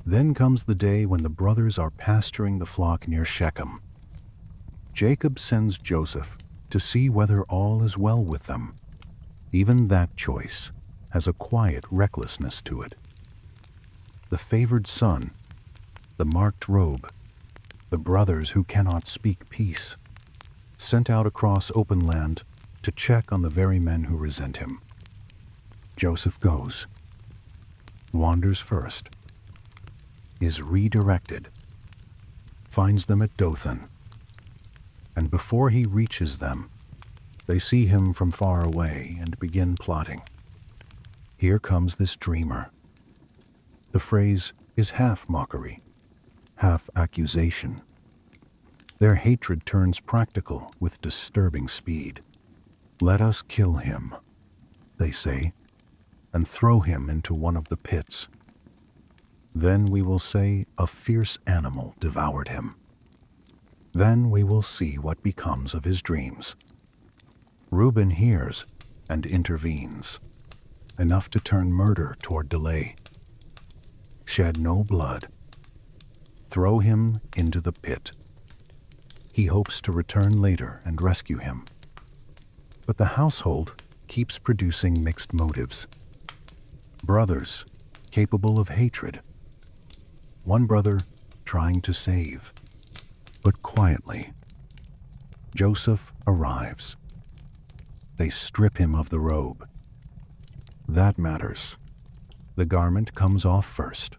Then comes the day when the brothers are pasturing the flock near Shechem. Jacob sends Joseph to see whether all is well with them. Even that choice has a quiet recklessness to it. The favored son, the marked robe, the brothers who cannot speak peace, sent out across open land to check on the very men who resent him. Joseph goes, wanders first, is redirected, finds them at Dothan, and before he reaches them, they see him from far away and begin plotting. Here comes this dreamer. The phrase is half mockery, half accusation. Their hatred turns practical with disturbing speed. "Let us kill him," they say, "and throw him into one of the pits. Then we will say a fierce animal devoured him. Then we will see what becomes of his dreams." Reuben hears and intervenes, enough to turn murder toward delay. "Shed no blood. Throw him into the pit." He hopes to return later and rescue him. But the household keeps producing mixed motives. Brothers capable of hatred. One brother trying to save, but quietly. Joseph arrives. They strip him of the robe. That matters. The garment comes off first,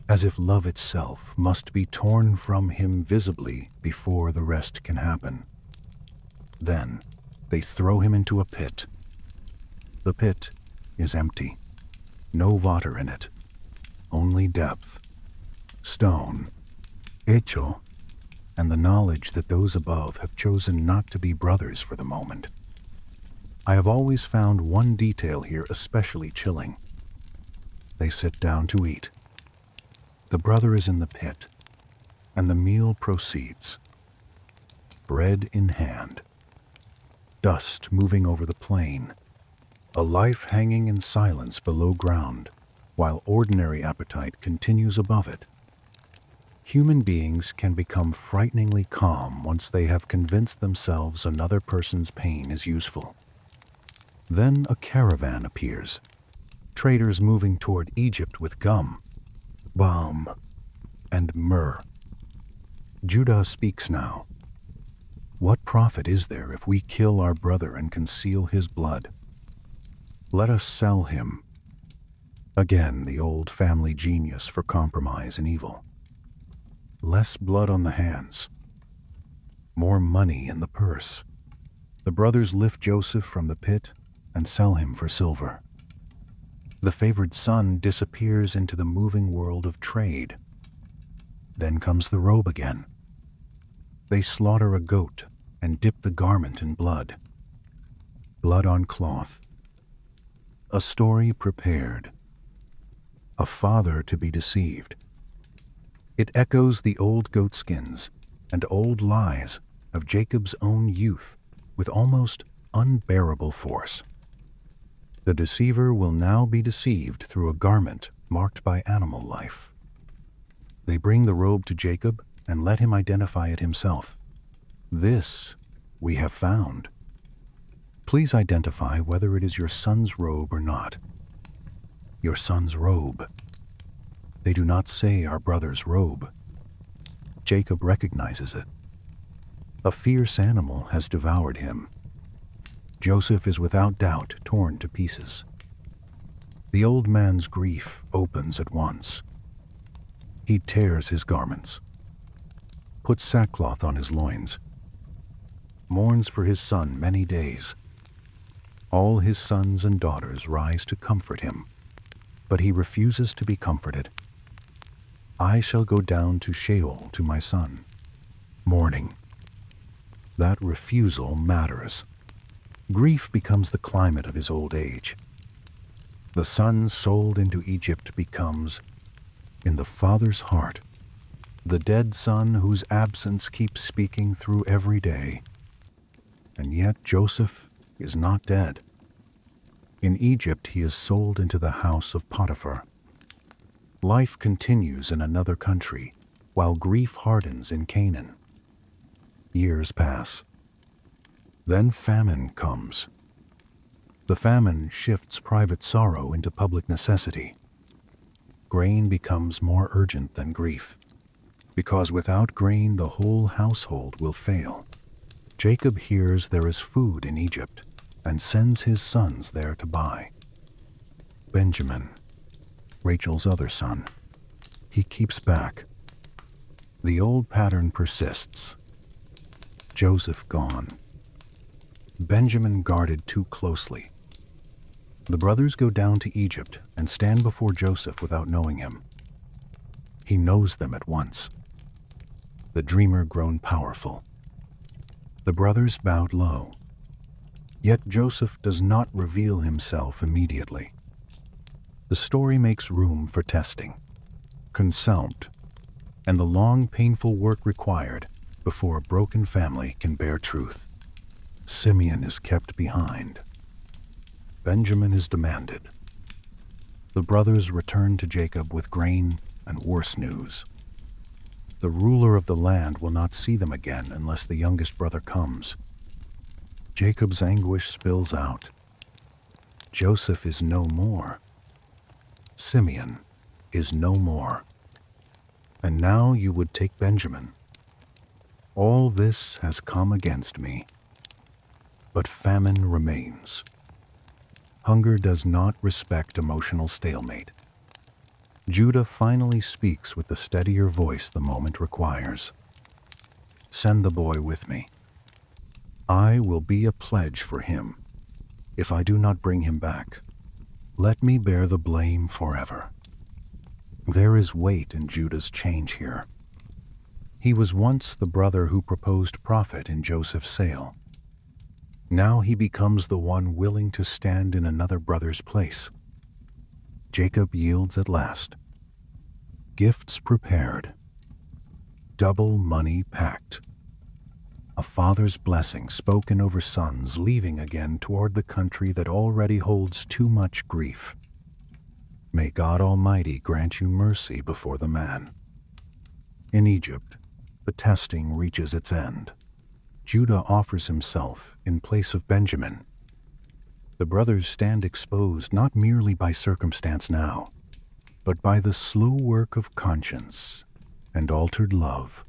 as if love itself must be torn from him visibly before the rest can happen. Then they throw him into a pit. The pit is empty. No water in it. Only depth. Stone. Hecho. And the knowledge that those above have chosen not to be brothers for the moment. I have always found one detail here especially chilling. They sit down to eat. The brother is in the pit, and the meal proceeds. Bread in hand. Dust moving over the plain. A life hanging in silence below ground, while ordinary appetite continues above it. Human beings can become frighteningly calm once they have convinced themselves another person's pain is useful. Then a caravan appears, traders moving toward Egypt with gum, balm, and myrrh. Judah speaks now. "What profit is there if we kill our brother and conceal his blood? Let us sell him." Again, the old family genius for compromise and evil. Less blood on the hands. More money in the purse. The brothers lift Joseph from the pit and sell him for silver. The favored son disappears into the moving world of trade. Then comes the robe again. They slaughter a goat and dip the garment in blood. Blood on cloth. A story prepared. A father to be deceived. It echoes the old goatskins and old lies of Jacob's own youth with almost unbearable force. The deceiver will now be deceived through a garment marked by animal life. They bring the robe to Jacob and let him identify it himself. "This we have found. Please identify whether it is your son's robe or not." Your son's robe. They do not say our brother's robe. Jacob recognizes it. A fierce animal has devoured him. Joseph is without doubt torn to pieces. The old man's grief opens at once. He tears his garments, puts sackcloth on his loins, mourns for his son many days. All his sons and daughters rise to comfort him, but he refuses to be comforted. "I shall go down to Sheol to my son." Mourning. That refusal matters. Grief becomes the climate of his old age. The son sold into Egypt becomes, in the father's heart, the dead son whose absence keeps speaking through every day. And yet Joseph is not dead. In Egypt he is sold into the house of Potiphar. Life continues in another country, while grief hardens in Canaan. Years pass. Then famine comes. The famine shifts private sorrow into public necessity. Grain becomes more urgent than grief, because without grain the whole household will fail. Jacob hears there is food in Egypt and sends his sons there to buy. Benjamin, Rachel's other son, he keeps back. The old pattern persists. Joseph gone. Benjamin guarded too closely. The brothers go down to Egypt and stand before Joseph without knowing him. He knows them at once. the dreamer grown powerful. The brothers bowed low. Yet Joseph does not reveal himself immediately. The story makes room for testing, consult, and the long, painful work required before a broken family can bear truth. Simeon is kept behind. Benjamin is demanded. The brothers return to Jacob with grain and worse news. The ruler of the land will not see them again unless the youngest brother comes. Jacob's anguish spills out. Joseph is no more. Simeon is no more. And now you would take Benjamin. All this has come against me. But famine remains. Hunger does not respect emotional stalemate. Judah finally speaks with the steadier voice the moment requires. Send the boy with me. I will be a pledge for him. If I do not bring him back, let me bear the blame forever. There is weight in Judah's change here. He was once the brother who proposed profit in Joseph's sale. Now he becomes the one willing to stand in another brother's place. Jacob yields at last. Gifts prepared. Double money packed. A father's blessing spoken over sons leaving again toward the country that already holds too much grief. May God Almighty grant you mercy before the man. In Egypt, the testing reaches its end. Judah offers himself in place of Benjamin. The brothers stand exposed not merely by circumstance now, but by the slow work of conscience and altered love.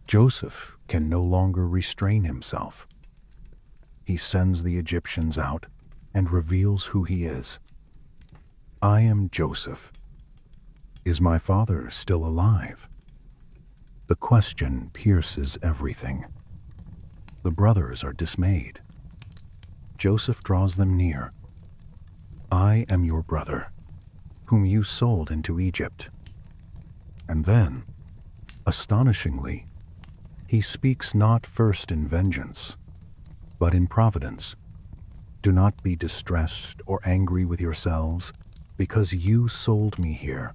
Joseph can no longer restrain himself. He sends the Egyptians out and reveals who he is. I am Joseph. Is my father still alive? The question pierces everything. The brothers are dismayed. Joseph draws them near. I am your brother, whom you sold into Egypt. And then, astonishingly, he speaks not first in vengeance, but in providence. Do not be distressed or angry with yourselves, because you sold me here,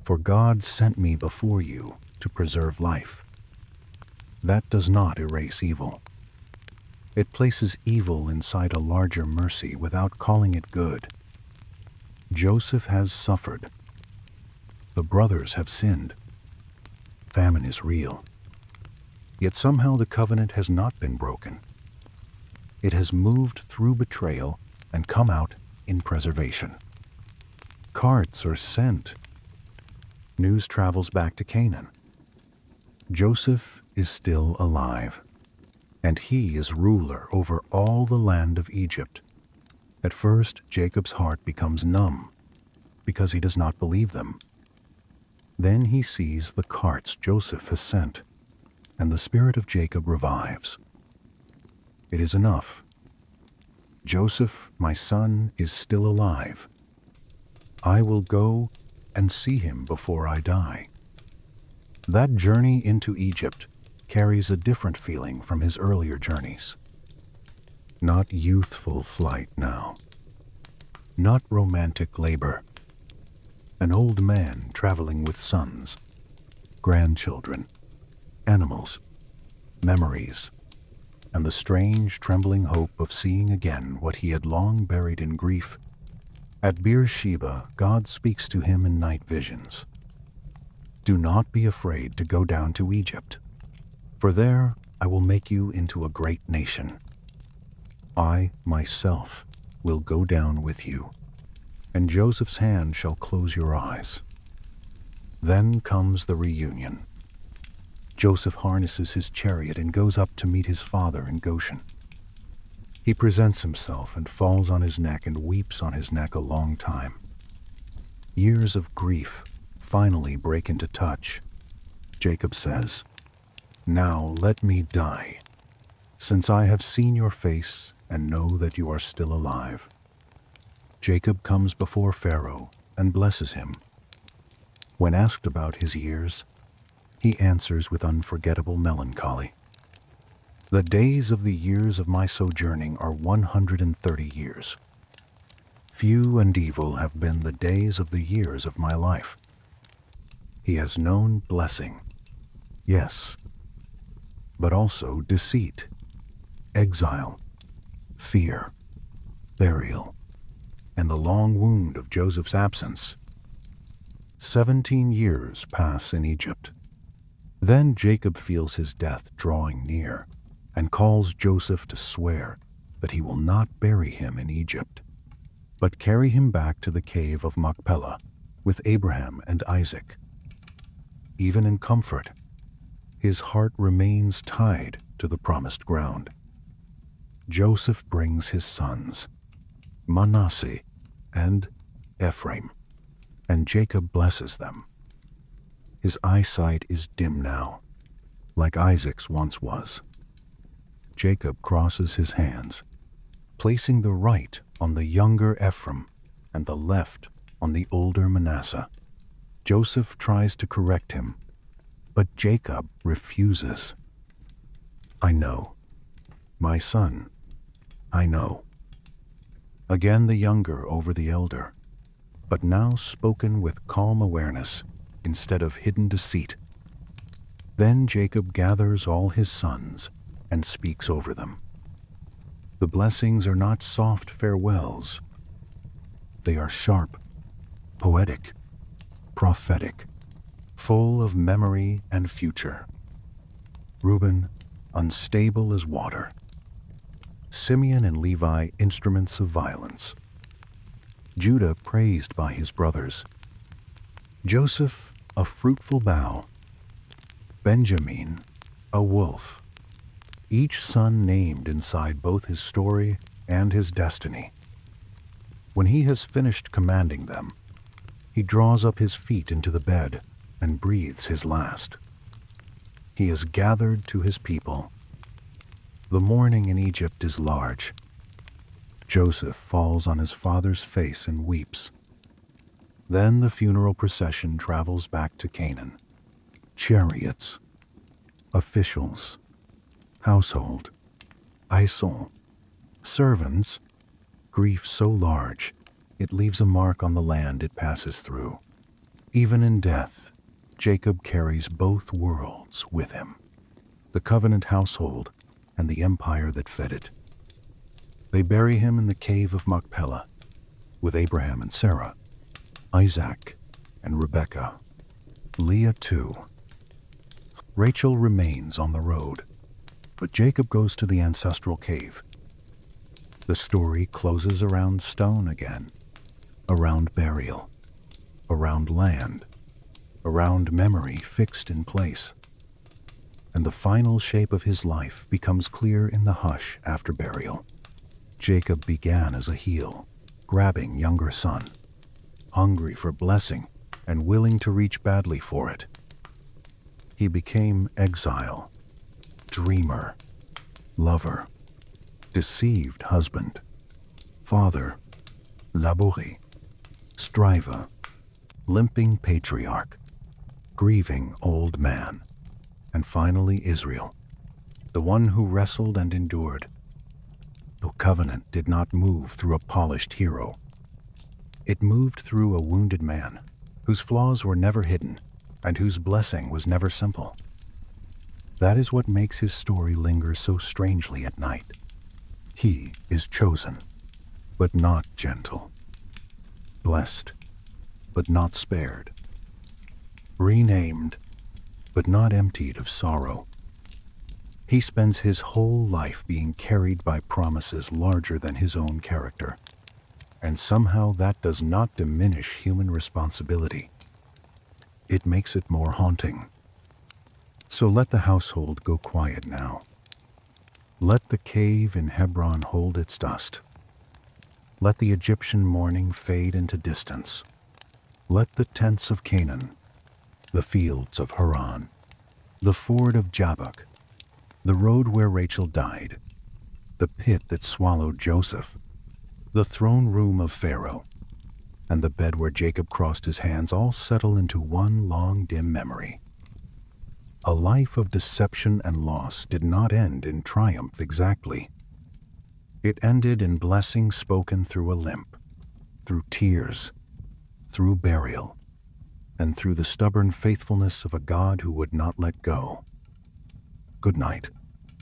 for God sent me before you to preserve life. That does not erase evil. It places evil inside a larger mercy without calling it good. Joseph has suffered. The brothers have sinned. Famine is real. Yet somehow the covenant has not been broken. It has moved through betrayal and come out in preservation. Carts are sent. News travels back to Canaan. Joseph is still alive, and he is ruler over all the land of Egypt. At first, Jacob's heart becomes numb, because he does not believe them. Then he sees the carts Joseph has sent, and the spirit of Jacob revives. It is enough. Joseph, my son, is still alive. I will go and see him before I die. That journey into Egypt carries a different feeling from his earlier journeys. Not youthful flight now. Not romantic labor. An old man traveling with sons, grandchildren, animals, memories, and the strange, trembling hope of seeing again what he had long buried in grief. At Beersheba, God speaks to him in night visions. Do not be afraid to go down to Egypt, for there I will make you into a great nation. I, myself, will go down with you, and Joseph's hand shall close your eyes. Then comes the reunion. Joseph harnesses his chariot and goes up to meet his father in Goshen. He presents himself and falls on his neck and weeps on his neck a long time. Years of grief finally break into touch. Jacob says, "Now let me die, since I have seen your face and know that you are still alive." Jacob comes before Pharaoh and blesses him. When asked about his years, He answers with unforgettable melancholy. The days of the years of my sojourning are 130 years. Few and evil have been the days of the years of my life. He has known blessing, yes, but also deceit, exile, fear, burial, and the long wound of Joseph's absence. 17 years pass in Egypt. Then Jacob feels his death drawing near and calls Joseph to swear that he will not bury him in Egypt, but carry him back to the cave of Machpelah with Abraham and Isaac. Even in comfort, his heart remains tied to the promised ground. Joseph brings his sons, Manasseh and Ephraim, and Jacob blesses them. His eyesight is dim now, like Isaac's once was. Jacob crosses his hands, placing the right on the younger Ephraim and the left on the older Manasseh. Joseph tries to correct him, but Jacob refuses. I know, my son, I know. Again the younger over the elder, but now spoken with calm awareness instead of hidden deceit. Then Jacob gathers all his sons and speaks over them. The blessings are not soft farewells. They are sharp, poetic, prophetic, full of memory and future. Reuben, unstable as water. Simeon and Levi, instruments of violence. Judah, praised by his brothers. Joseph, a fruitful bough. Benjamin, a wolf. Each son named inside both his story and his destiny. When he has finished commanding them, he draws up his feet into the bed and breathes his last. He is gathered to his people. The mourning in Egypt is large. Joseph falls on his father's face and weeps. Then the funeral procession travels back to Canaan. Chariots, officials, household, Esau, servants, grief so large it leaves a mark on the land it passes through. Even in death, Jacob carries both worlds with him, the covenant household and the empire that fed it. They bury him in the cave of Machpelah, with Abraham and Sarah, Isaac and Rebekah, Leah too. Rachel remains on the road, but Jacob goes to the ancestral cave. The story closes around stone again, around burial, around land, around memory fixed in place. And the final shape of his life becomes clear in the hush after burial. Jacob began as a heel, grabbing younger son, hungry for blessing and willing to reach badly for it. He became exile, dreamer, lover, deceived husband, father, labori, striver, limping patriarch, grieving old man, and finally Israel, the one who wrestled and endured. The covenant did not move through a polished hero. It moved through a wounded man whose flaws were never hidden and whose blessing was never simple. That is what makes his story linger so strangely at night. He is chosen, but not gentle. Blessed, but not spared. Renamed, but not emptied of sorrow. He spends his whole life being carried by promises larger than his own character. And somehow that does not diminish human responsibility. It makes it more haunting. So let the household go quiet now. Let the cave in Hebron hold its dust. Let the Egyptian mourning fade into distance. Let the tents of Canaan, the fields of Haran, the ford of Jabbok, the road where Rachel died, the pit that swallowed Joseph, the throne room of Pharaoh, and the bed where Jacob crossed his hands all settle into one long dim memory. A life of deception and loss did not end in triumph exactly. It ended in blessing spoken through a limp, through tears, through burial, and through the stubborn faithfulness of a God who would not let go. Good night.